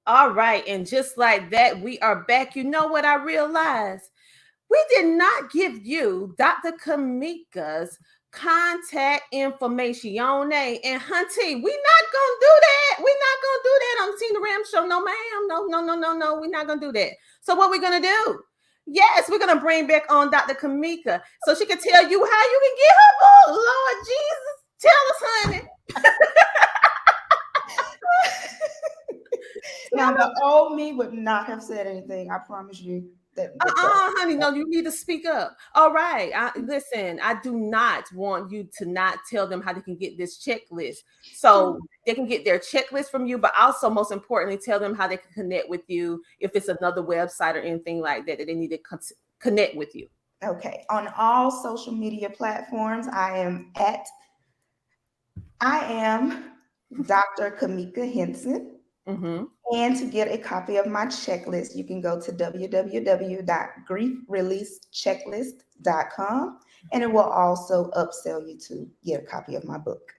B: All right. And just like that, we are back. You know what I realized? We did not give you Dr. Kamika's contact information. And Hunty, we're not going to do that. We're not going to do that on the Tina Ram show. No, ma'am. No. We're not going to do that. So what we're going to do? Yes, we're going to bring back on Dr. Kamika so she can tell you how you can get her book. Lord Jesus, tell us, honey.
H: Now, the old me would not have said anything. I promise you.
B: Honey, no, you need to speak up. All right. Listen, I do not want you to not tell them how they can get this checklist. So they can get their checklist from you, but also most importantly, tell them how they can connect with you if it's another website or anything like that they need to connect with you.
H: Okay. On all social media platforms, I am Dr. Kamika Henson.
B: Mm-hmm.
H: And to get a copy of my checklist, you can go to www.griefreleasechecklist.com, and it will also upsell you to get a copy of my book.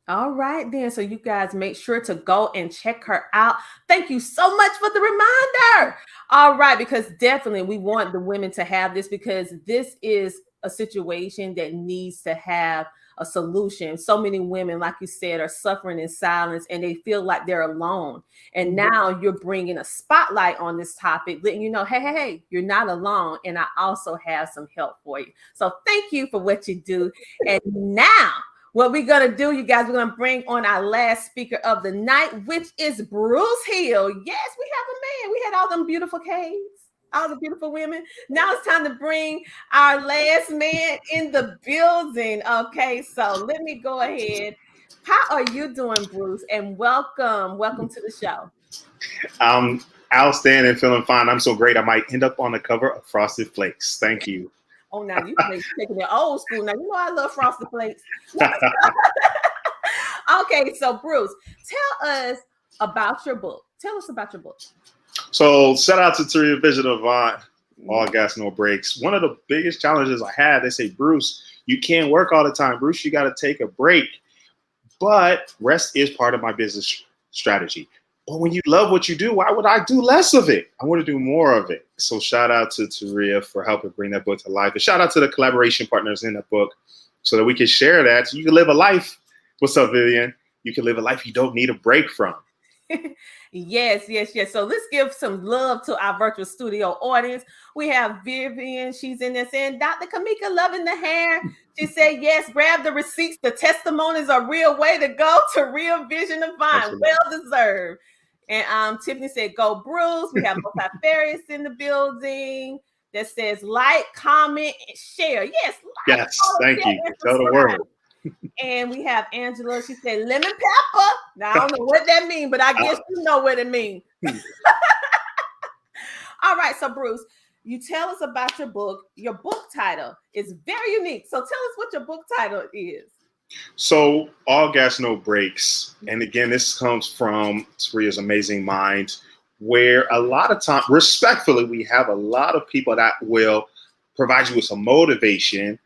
B: All right, then. So you guys make sure to go and check her out. Thank you so much for the reminder. All right, because definitely we want the women to have this, because this is a situation that needs to have a solution. So many women, like you said, are suffering in silence and they feel like they're alone. And now you're bringing a spotlight on this topic, letting you know, hey, you're not alone. And I also have some help for you. So thank you for what you do. And now what we're going to do, you guys, we're going to bring on our last speaker of the night, which is Bruce Hill. Yes, we have a man. We had all them beautiful K's, all the beautiful women. Now it's time to bring our last man in the building. Okay, so let me go ahead. How are you doing, Bruce? And welcome to the show.
I: I'm outstanding, feeling fine. I'm so great. I might end up on the cover of Frosted Flakes. Thank you.
B: Oh, now you taking it old school. Now, you know I love Frosted Flakes. Okay, so Bruce, tell us about your book. Tell us about your book.
I: So shout out to Taria Vision of Avant, all gas, no breaks. One of the biggest challenges I had, they say, Bruce, you can't work all the time. Bruce, you got to take a break. But rest is part of my business strategy. But when you love what you do, why would I do less of it? I want to do more of it. So shout out to Taria for helping bring that book to life. And shout out to the collaboration partners in the book so that we can share that. So you can live a life. What's up, Vivian? You can live a life you don't need a break from.
B: Yes. So let's give some love to our virtual studio audience. We have Vivian. She's in there saying, Dr. Kamika, loving the hair. She said, yes, grab the receipts. The testimonies are real way to go to Real Vision of Vine. Well deserved. And Tiffany said, go Bruce. We have multifarious in the building that says like, comment, and share. Yes.
I: Yes. Thank you. Tell the world.
B: And we have Angela. She said lemon pepper. Now, I don't know what that means, but I guess you know what it means. All right. So, Bruce, you tell us about your book. Your book title is very unique. So tell us what your book title is.
I: So all gas, no breaks. And again, this comes from Taria's amazing mind, where a lot of time, respectfully, we have a lot of people that will provide you with some motivation.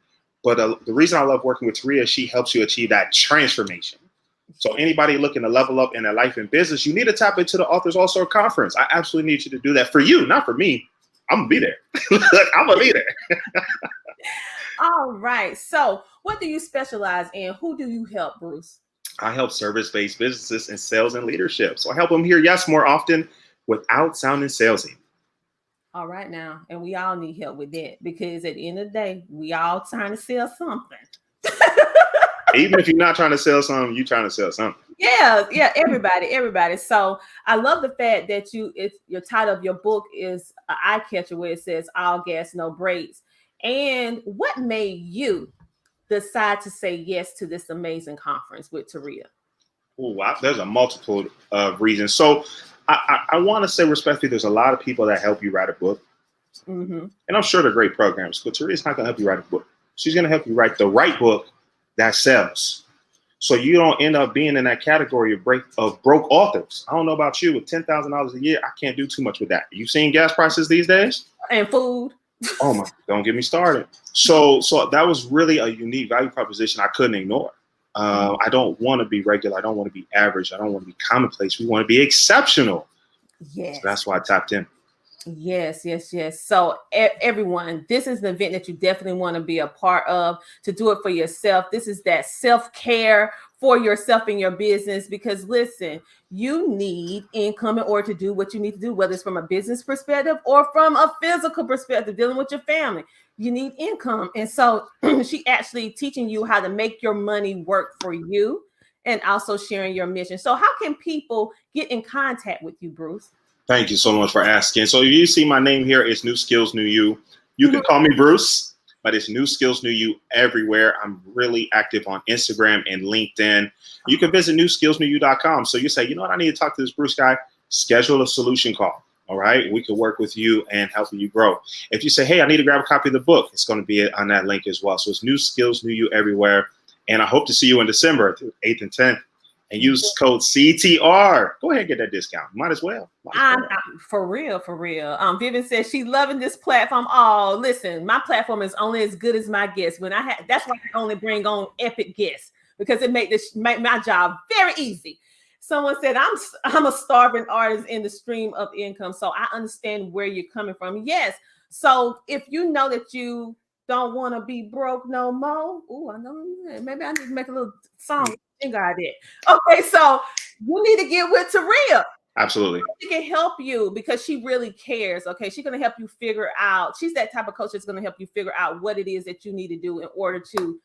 I: But the reason I love working with Taria, she helps you achieve that transformation. So anybody looking to level up in their life and business, you need to tap into the Authors All-Star Conference. I absolutely need you to do that for you, not for me. I'm going to be there. I'm going to be there.
B: All right. So what do you specialize in? Who do you help, Bruce?
I: I help service-based businesses in sales and leadership. So I help them hear yes more often without sounding salesy.
B: All right now. And we all need help with that, because at the end of the day, we all trying to sell something.
I: Even if you're not trying to sell something, you're trying to sell something.
B: Yeah, everybody. So I love the fact that your title of your book is an eye catcher, where it says all gas, no breaks. And what made you decide to say yes to this amazing conference with Taria?
I: Oh, wow. There's a multiple of reasons. So I want to say respectfully, there's a lot of people that help you write a book. Mm-hmm. And I'm sure they're great programs, but Taria's not going to help you write a book. She's going to help you write the right book that sells. So you don't end up being in that category of broke authors. I don't know about you, with $10,000 a year, I can't do too much with that. You seen gas prices these days?
B: And food.
I: Oh my, don't get me started. So that was really a unique value proposition I couldn't ignore. I don't want to be regular. I don't want to be average. I don't want to be commonplace. We want to be exceptional.
B: Yes.
I: So that's why I tapped in.
B: Yes. So everyone, this is an event that you definitely want to be a part of, to do it for yourself. This is that self-care for yourself and your business, because listen, you need income in order to do what you need to do, whether it's from a business perspective or from a physical perspective, dealing with your family. You need income. And so she actually teaching you how to make your money work for you, and also sharing your mission. So how can people get in contact with you, Bruce?
I: Thank you so much for asking. So if you see my name here, it's New Skills, New You. You can call me Bruce, but it's New Skills, New You everywhere. I'm really active on Instagram and LinkedIn. You can visit newskillsnewyou.com. So you say, you know what, I need to talk to this Bruce guy. Schedule a solution call. All right. We can work with you and helping you grow. If you say, hey, I need to grab a copy of the book, it's going to be on that link as well. So it's New Skills, New You everywhere. And I hope to see you in December, 8th and 10th. And use code CTR. Go ahead and get that discount. Might as well.
B: For real. Vivian says she's loving this platform. Oh, listen, my platform is only as good as my guests. That's why I only bring on epic guests, because it make my job very easy. Someone said I'm a starving artist in the stream of income, so I understand where you're coming from. Yes. So if you know that you don't want to be broke no more, I know maybe I need to make a little song. Idea. Okay, so you need to get with Taria.
I: Absolutely.
B: She can help you because she really cares. Okay, she's going to help you figure out. She's that type of coach that's going to help you figure out what it is that you need to do in order to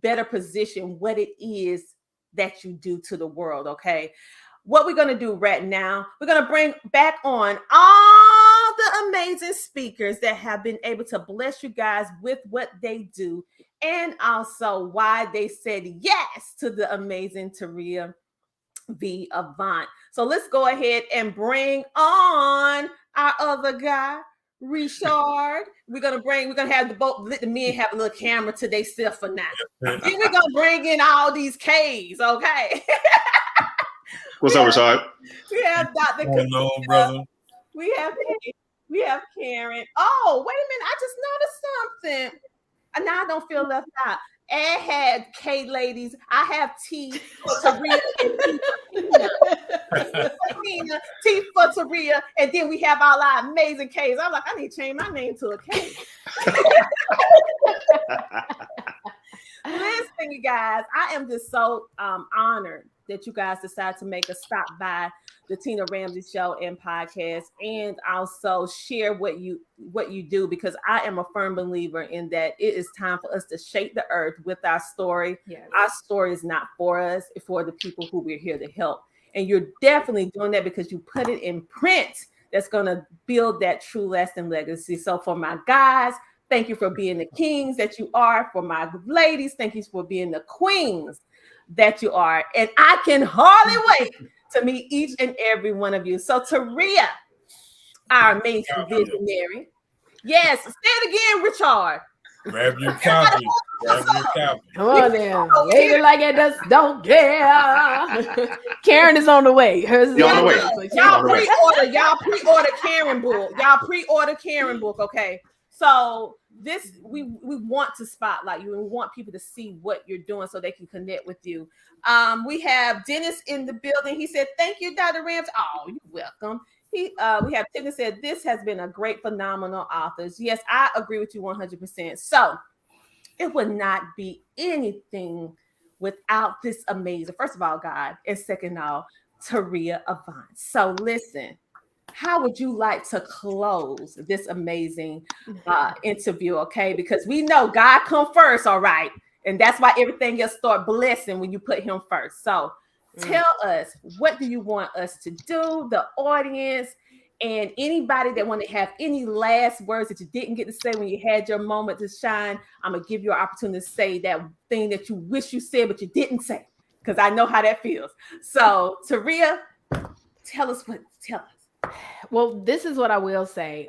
B: better position what it is that you do to the world. Okay, what we're going to do right now, we're going to bring back on all the amazing speakers that have been able to bless you guys with what they do, and also why they said yes to the amazing Taria V. Avant. So let's go ahead and bring on our other guy, Rashard. We're gonna have let the men have a little camera to themselves for now. Then we're gonna bring in all these K's, okay?
I: What's up, Rashard?
B: We have Dr.
F: Oh, no, brother.
B: We have Karen. Oh, wait a minute. I just noticed something. And now I don't feel left out. Ed had K ladies. I have T for Taria and T for T for Taria. And then we have all our amazing Ks. I'm like, I need to change my name to a K. Listen, you guys, I am just so honored that you guys decided to make a stop by the Tina Ramsay Show and podcast, and also share what you do, because I am a firm believer in that it is time for us to shake the earth with our story. Yes. Our story is not for us, it's for the people who we're here to help. And you're definitely doing that because you put it in print that's going to build that true lasting legacy. So for my guys, thank you for being the kings that you are. For my ladies, thank you for being the queens that you are. And I can hardly wait to meet each and every one of you. So Taria, our amazing visionary. Yes, say it again, Rashard.
F: Grab your copy.
C: Come on now. Lady like it just don't care. Karen is on the way. Hers is
I: on the way.
B: Y'all pre-order Karen book. Y'all pre-order Karen book, okay? So this we want to spotlight you, and we want people to see what you're doing so they can connect with you. We have Dennis in the building. He said, "Thank you, Dr. Ramsay." Oh, you're welcome. We have Tiffany said, "This has been a great, phenomenal authors." Yes, I agree with you 100%. So it would not be anything without this amazing, first of all, God, and second of all, Taria Avant. So listen, how would you like to close this amazing interview? Okay, because we know God come first, all right, and that's why everything else start blessing when you put Him first. So tell us, what do you want us to do, the audience, and anybody that want to have any last words that you didn't get to say when you had your moment to shine? I'm gonna give you an opportunity to say that thing that you wish you said but you didn't say, because I know how that feels. So Taria, tell us.
C: Well, this is what I will say.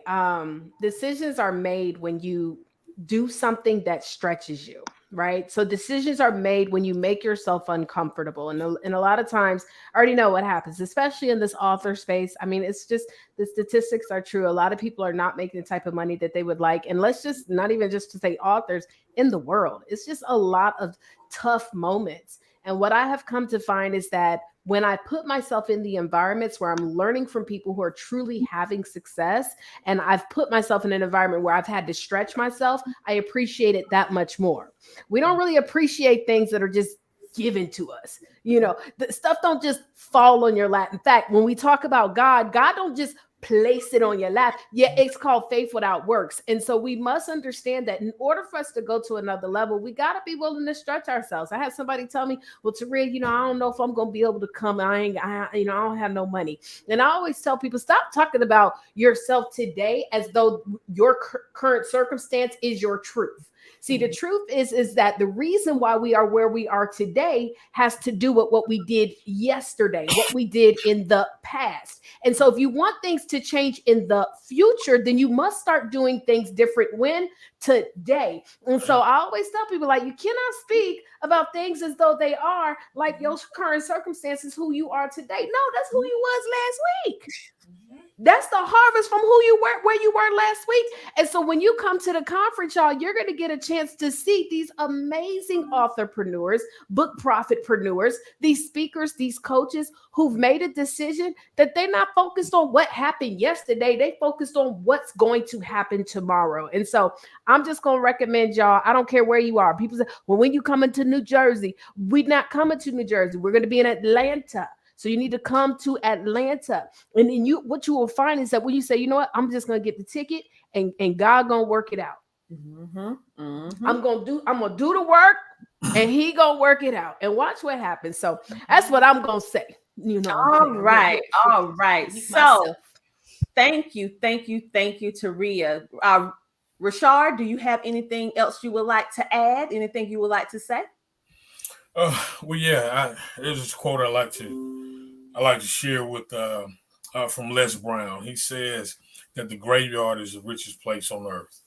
C: Decisions are made when you do something that stretches you, right? So decisions are made when you make yourself uncomfortable. And a lot of times, I already know what happens, especially in this author space. I mean, it's just, the statistics are true. A lot of people are not making the type of money that they would like. And let's just, not even just to say authors, in the world, it's just a lot of tough moments. And what I have come to find is that when I put myself in the environments where I'm learning from people who are truly having success, and I've put myself in an environment where I've had to stretch myself, I appreciate it that much more. We don't really appreciate things that are just given to us. You know, the stuff don't just fall on your lap. In fact, when we talk about God don't just place it on your lap. Yeah, it's called faith without works. And so we must understand that in order for us to go to another level, we got to be willing to stretch ourselves. I had somebody tell me, well, Taria, I don't know if I'm going to be able to come. I don't have no money. And I always tell people, stop talking about yourself today as though your current circumstance is your truth. See, the truth is that the reason why we are where we are today has to do with what we did yesterday, what we did in the past. And so if you want things to change in the future, then you must start doing things different when? Today. And so I always tell people, like, you cannot speak about things as though they are like your current circumstances, who you are today. No, that's who you was last week. That's the harvest from who you were, where you were last week. And so when you come to the conference, y'all, you're going to get a chance to see these amazing authorpreneurs, book profitpreneurs, these speakers, these coaches who've made a decision that they're not focused on what happened yesterday. They focused on what's going to happen tomorrow. And so I'm just going to recommend y'all, I don't care where you are. People say, well, when you come into New Jersey, we're not coming to New Jersey. We're going to be in Atlanta. So you need to come to Atlanta. And then what you will find is that when you say, you know what, I'm just going to get the ticket and God going to work it out. I'm going to do the work and he going to work it out and watch what happens. So that's what I'm going to say.
B: All right. So thank you, Taria. Rashard, do you have anything else you would like to add? Anything you would like to say?
F: Well, yeah, there's this quote I like to share with from Les Brown. He says that the graveyard is the richest place on earth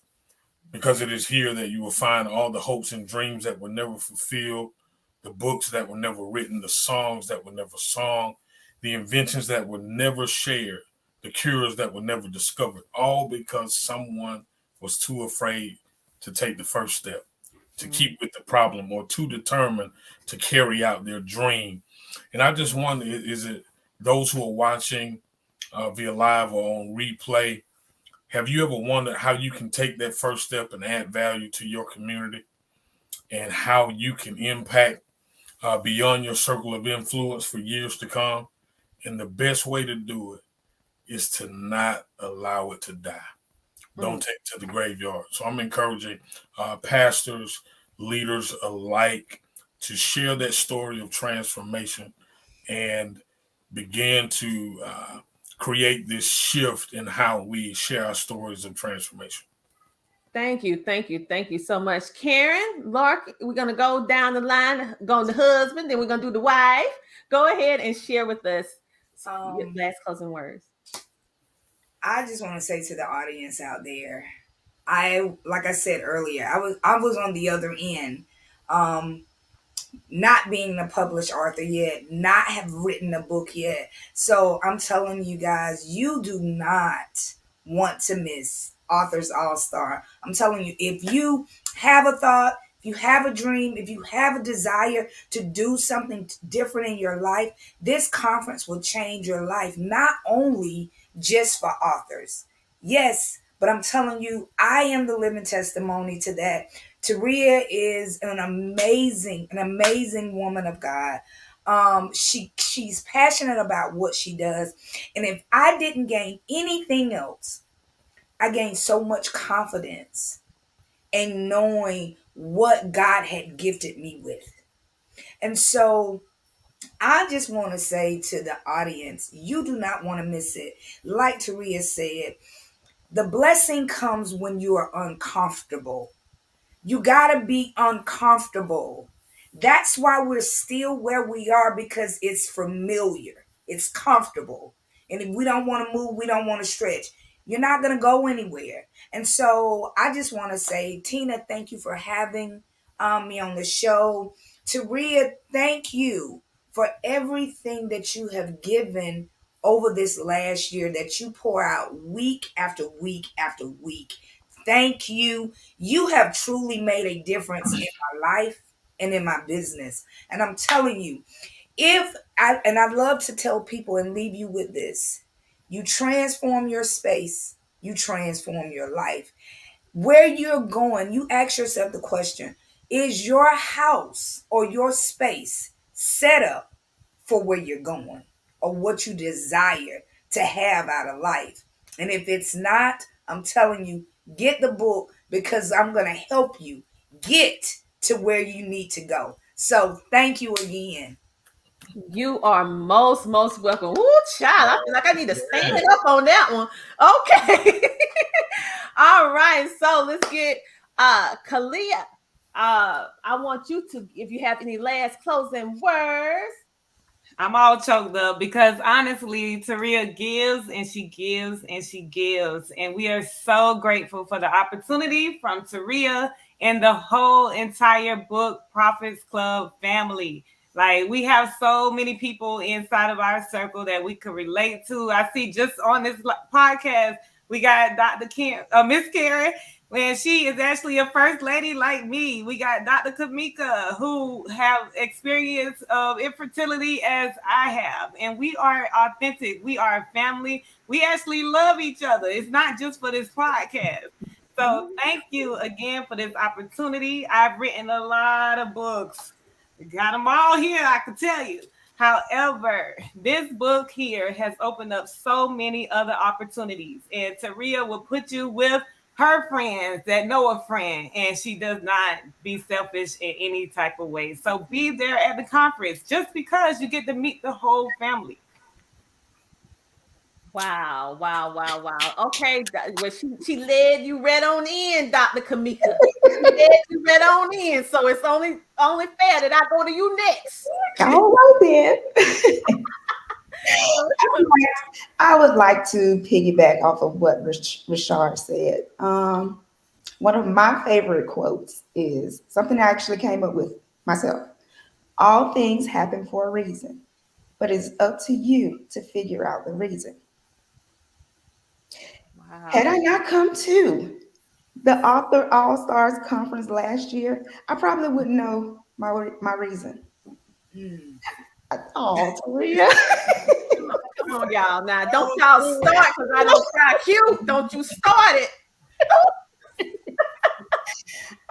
F: because it is here that you will find all the hopes and dreams that were never fulfilled, the books that were never written, the songs that were never sung, the inventions that were never shared, the cures that were never discovered, all because someone was too afraid to take the first step, to keep with the problem, or too determined to carry out their dream. And I just wonder, is it those who are watching via live or on replay, have you ever wondered how you can take that first step and add value to your community and how you can impact beyond your circle of influence for years to come? And the best way to do it is to not allow it to die. Don't take it to the graveyard. So I'm encouraging pastors, leaders alike to share that story of transformation and begin to create this shift in how we share our stories of transformation.
B: Thank you so much. Karen Larkin, we're going to go down the line, go on the husband, then we're going to do the wife. Go ahead and share with us your last closing words.
E: I just want to say to the audience out there, like I said earlier, I was on the other end, not being a published author yet, not have written a book yet. So I'm telling you guys, you do not want to miss Authors All-Star. I'm telling you, if you have a thought, if you have a dream, if you have a desire to do something different in your life, this conference will change your life, not only just for authors. Yes, but I'm telling you, I am the living testimony to that. Taria is an amazing woman of God. She's passionate about what she does. And if I didn't gain anything else, I gained so much confidence in knowing what God had gifted me with. And so I just want to say to the audience, you do not want to miss it. Like Taria said, the blessing comes when you are uncomfortable. You got to be uncomfortable. That's why we're still where we are, because it's familiar. It's comfortable. And if we don't want to move, we don't want to stretch, you're not going to go anywhere. And so I just want to say, Tina, thank you for having me on the show. Taria, thank you for everything that you have given over this last year, that you pour out week after week after week. Thank you. You have truly made a difference in my life and in my business. And I'm telling you, I'd love to tell people and leave you with this. You transform your space, you transform your life. Where you're going, you ask yourself the question, is your house or your space set up for where you're going or what you desire to have out of life. And if it's not, I'm telling you, get the book, because I'm going to help you get to where you need to go. So thank you again.
B: You are most welcome. Ooh, child, I feel like I need to stand up on that one. Okay. All right. So let's get Kalia. I want you to, if you have any last closing words.
G: I'm all choked up because honestly, Taria gives and she gives and she gives. And we are so grateful for the opportunity from Taria and the whole entire Book Prophets Club family. Like, we have so many people inside of our circle that we could relate to. I see just on this podcast, we got Miss Karen, and she is actually a first lady like me. We got Dr. Kamika, who have experience of infertility as I have. And we are authentic. We are a family. We actually love each other. It's not just for this podcast. So thank you again for this opportunity. I've written a lot of books. Got them all here, I can tell you. However, this book here has opened up so many other opportunities. And Taria will put you with her friends that know a friend, and she does not be selfish in any type of way. So be there at the conference just because you get to meet the whole family.
B: Wow. Okay, well, she led you right on in, Dr. Kamika. She led you right on in, so it's only fair that I go to you next.
H: All right then. I would like to piggyback off of what Rashard said. One of my favorite quotes is something I actually came up with myself. All things happen for a reason, but it's up to you to figure out the reason. Wow. Had I not come to the author Allstars conference last year, I probably wouldn't know my reason. Oh, Taria.
B: Come on, y'all. Now, don't y'all start because I don't cry cute. Don't you start it.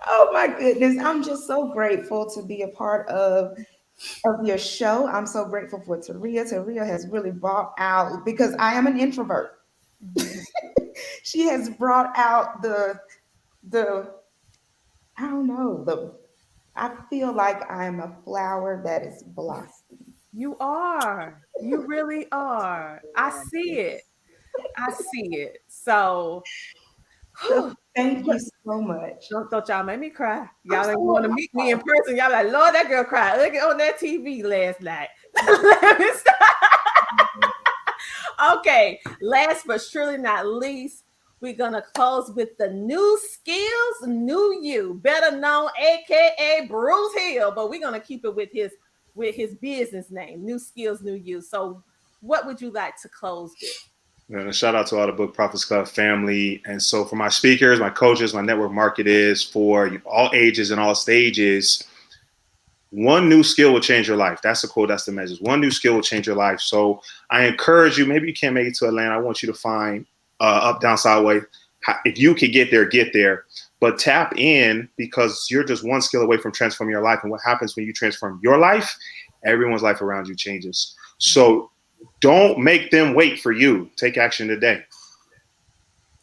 H: Oh my goodness. I'm just so grateful to be a part of your show. I'm so grateful for Taria. Taria has really brought out, because I am an introvert. She has brought out the I don't know, I feel like I'm a flower that is blossoming.
B: You are. You really are. I see it. So
H: thank you so much.
B: Don't y'all make me cry. Y'all ain't want to meet me in person. Y'all like, Lord, that girl cried. Look at on that TV last night. Okay, last but surely not least, we're gonna close with the new skills, new you, better known, aka Bruce Hill. But we're gonna keep it with his business name, New Skills, New You. So, what would you like to close with?
I: And a shout out to all the Book Prophets Club family. And so for my speakers, my coaches, my network market is for all ages and all stages. One new skill will change your life. That's the quote, that's the message. One new skill will change your life. So I encourage you, maybe you can't make it to Atlanta. I want you to find up, down, sideways. If you could get there, get there. But tap in, because you're just one skill away from transforming your life. And what happens when you transform your life? Everyone's life around you changes. So don't make them wait for you. Take action today.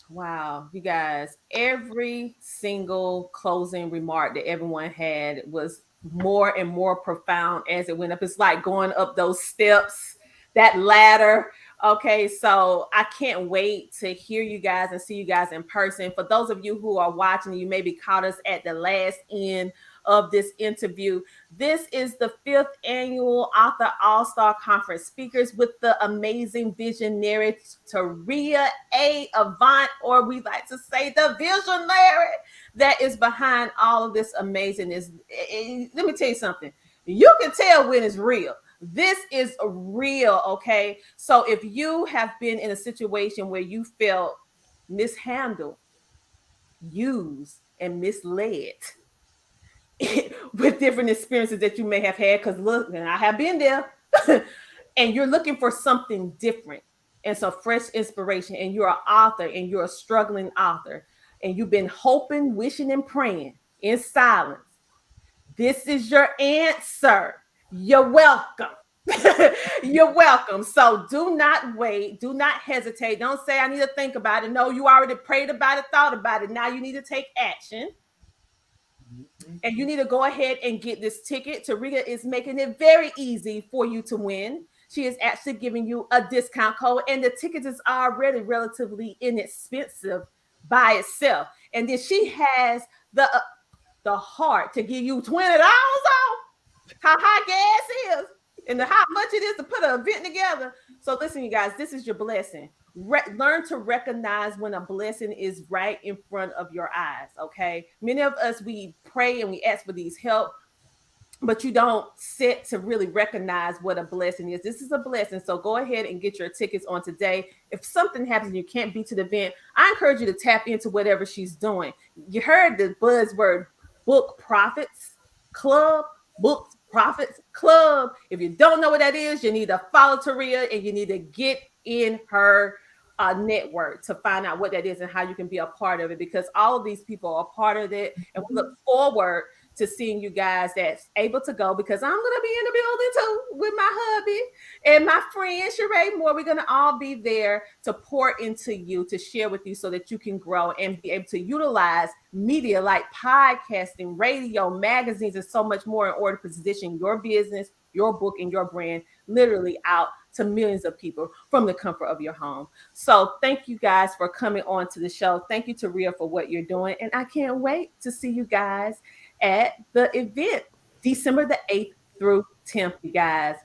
B: Wow, you guys, every single closing remark that everyone had was more and more profound as it went up. It's like going up those steps, that ladder. Okay, so I can't wait to hear you guys and see you guys in person. For those of you who are watching, you maybe caught us at the last end of this interview. This is the 5th annual Author All-Star Conference speakers with the amazing visionary Taria Avant, or we like to say the visionary that is behind all of this amazingness. Let me tell you something. You can tell when it's real. This is real, okay? So if you have been in a situation where you felt mishandled, used, and misled with different experiences that you may have had, because look, and I have been there, and you're looking for something different and some fresh inspiration, and you're an author and you're a struggling author, and you've been hoping, wishing, and praying in silence. This is your answer. You're welcome. You're welcome. So do not wait. Do not hesitate. Don't say, I need to think about it. No, you already prayed about it, thought about it. Now you need to take action. And you need to go ahead and get this ticket. Taria is making it very easy for you to win. She is actually giving you a discount code, and the ticket is already relatively inexpensive by itself. And then she has the heart to give you $20 off. How high gas is and how much it is to put an event together. So listen, you guys, this is your blessing. Learn to recognize when a blessing is right in front of your eyes. Okay, many of us, we pray and we ask for these help, but you don't sit to really recognize what a blessing is. This is a blessing. So go ahead and get your tickets on today. If something happens and you can't be to the event, I encourage you to tap into whatever she's doing. You heard the buzzword Book Profits Club, Book Profits Club. If you don't know what that is, you need to follow Taria and you need to get in her network to find out what that is and how you can be a part of it, because all of these people are part of it. And we look forward to seeing you guys that's able to go, because I'm going to be in the building too with my hubby and my friend Sheree Moore. We're going to all be there to pour into you, to share with you so that you can grow and be able to utilize media like podcasting, radio, magazines, and so much more in order to position your business, your book, and your brand literally out to millions of people from the comfort of your home. So thank you guys for coming on to the show. Thank you, Taria, for what you're doing. And I can't wait to see you guys at the event, December the 8th through 10th, you guys.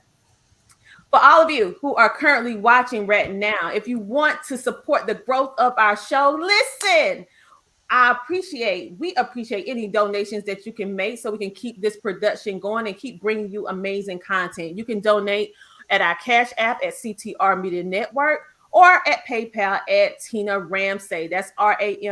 B: For all of you who are currently watching right now, if you want to support the growth of our show, listen, we appreciate any donations that you can make so we can keep this production going and keep bringing you amazing content. You can donate at our Cash App at CTR Media Network or at PayPal at Tina Ramsay. That's Ramsay.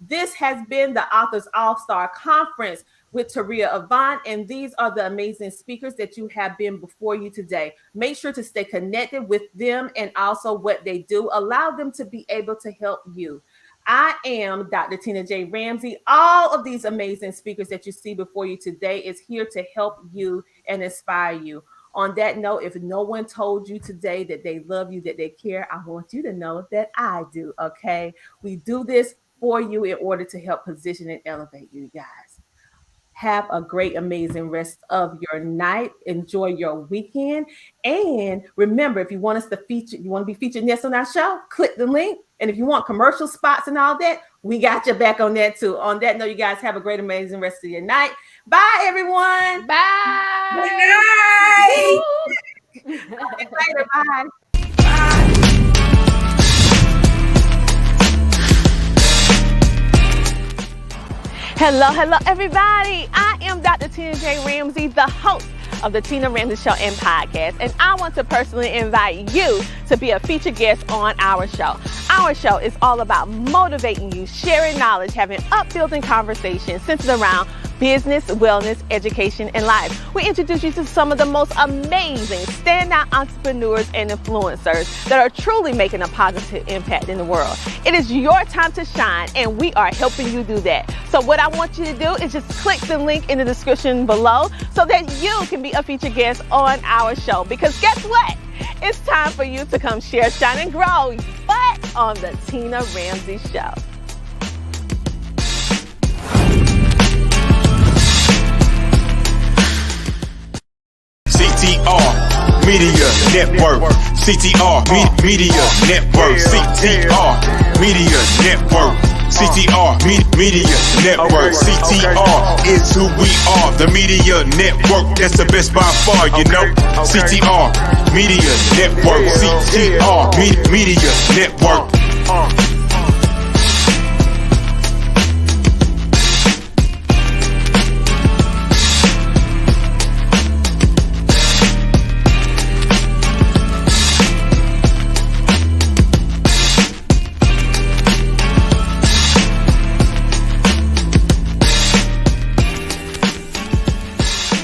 B: This has been the Authors All-Star Conference with Taria Avant, and these are the amazing speakers that you have been before you today. Make sure to stay connected with them and also what they do. Allow them to be able to help you. I am Dr. Tina J. Ramsay. All of these amazing speakers that you see before you today is here to help you and inspire you. On that note, if no one told you today that they love you, that they care, I want you to know that I do, okay? We do this for you in order to help position and elevate you guys. Have a great, amazing rest of your night. Enjoy your weekend. And remember, if you want us to feature, you want to be featured next on our show, click the link. And if you want commercial spots and all that, we got your back on that too. On that note, you guys have a great, amazing rest of your night. Bye, everyone.
C: Bye.
E: Good night.
B: Later. Bye. Hello, everybody. I am Dr. Tina J. Ramsay, the host of the Tina Ramsay Show and Podcast, and I want to personally invite you to be a featured guest on our show. Our show is all about motivating you, sharing knowledge, having upbuilding conversations centered around business, wellness, education, and life. We introduce you to some of the most amazing standout entrepreneurs and influencers that are truly making a positive impact in the world. It is your time to shine, and we are helping you do that. So what I want you to do is just click the link in the description below so that you can be a featured guest on our show. Because guess what? It's time for you to come share, shine, and grow, but on the Tina Ramsay Show.
A: CTR Media Network. CTR Media Network. CTR Media Network. CTR Media Network. CTR is who we are. The Media Network. That's the best by far, you know. CTR Media Network. CTR Media Network.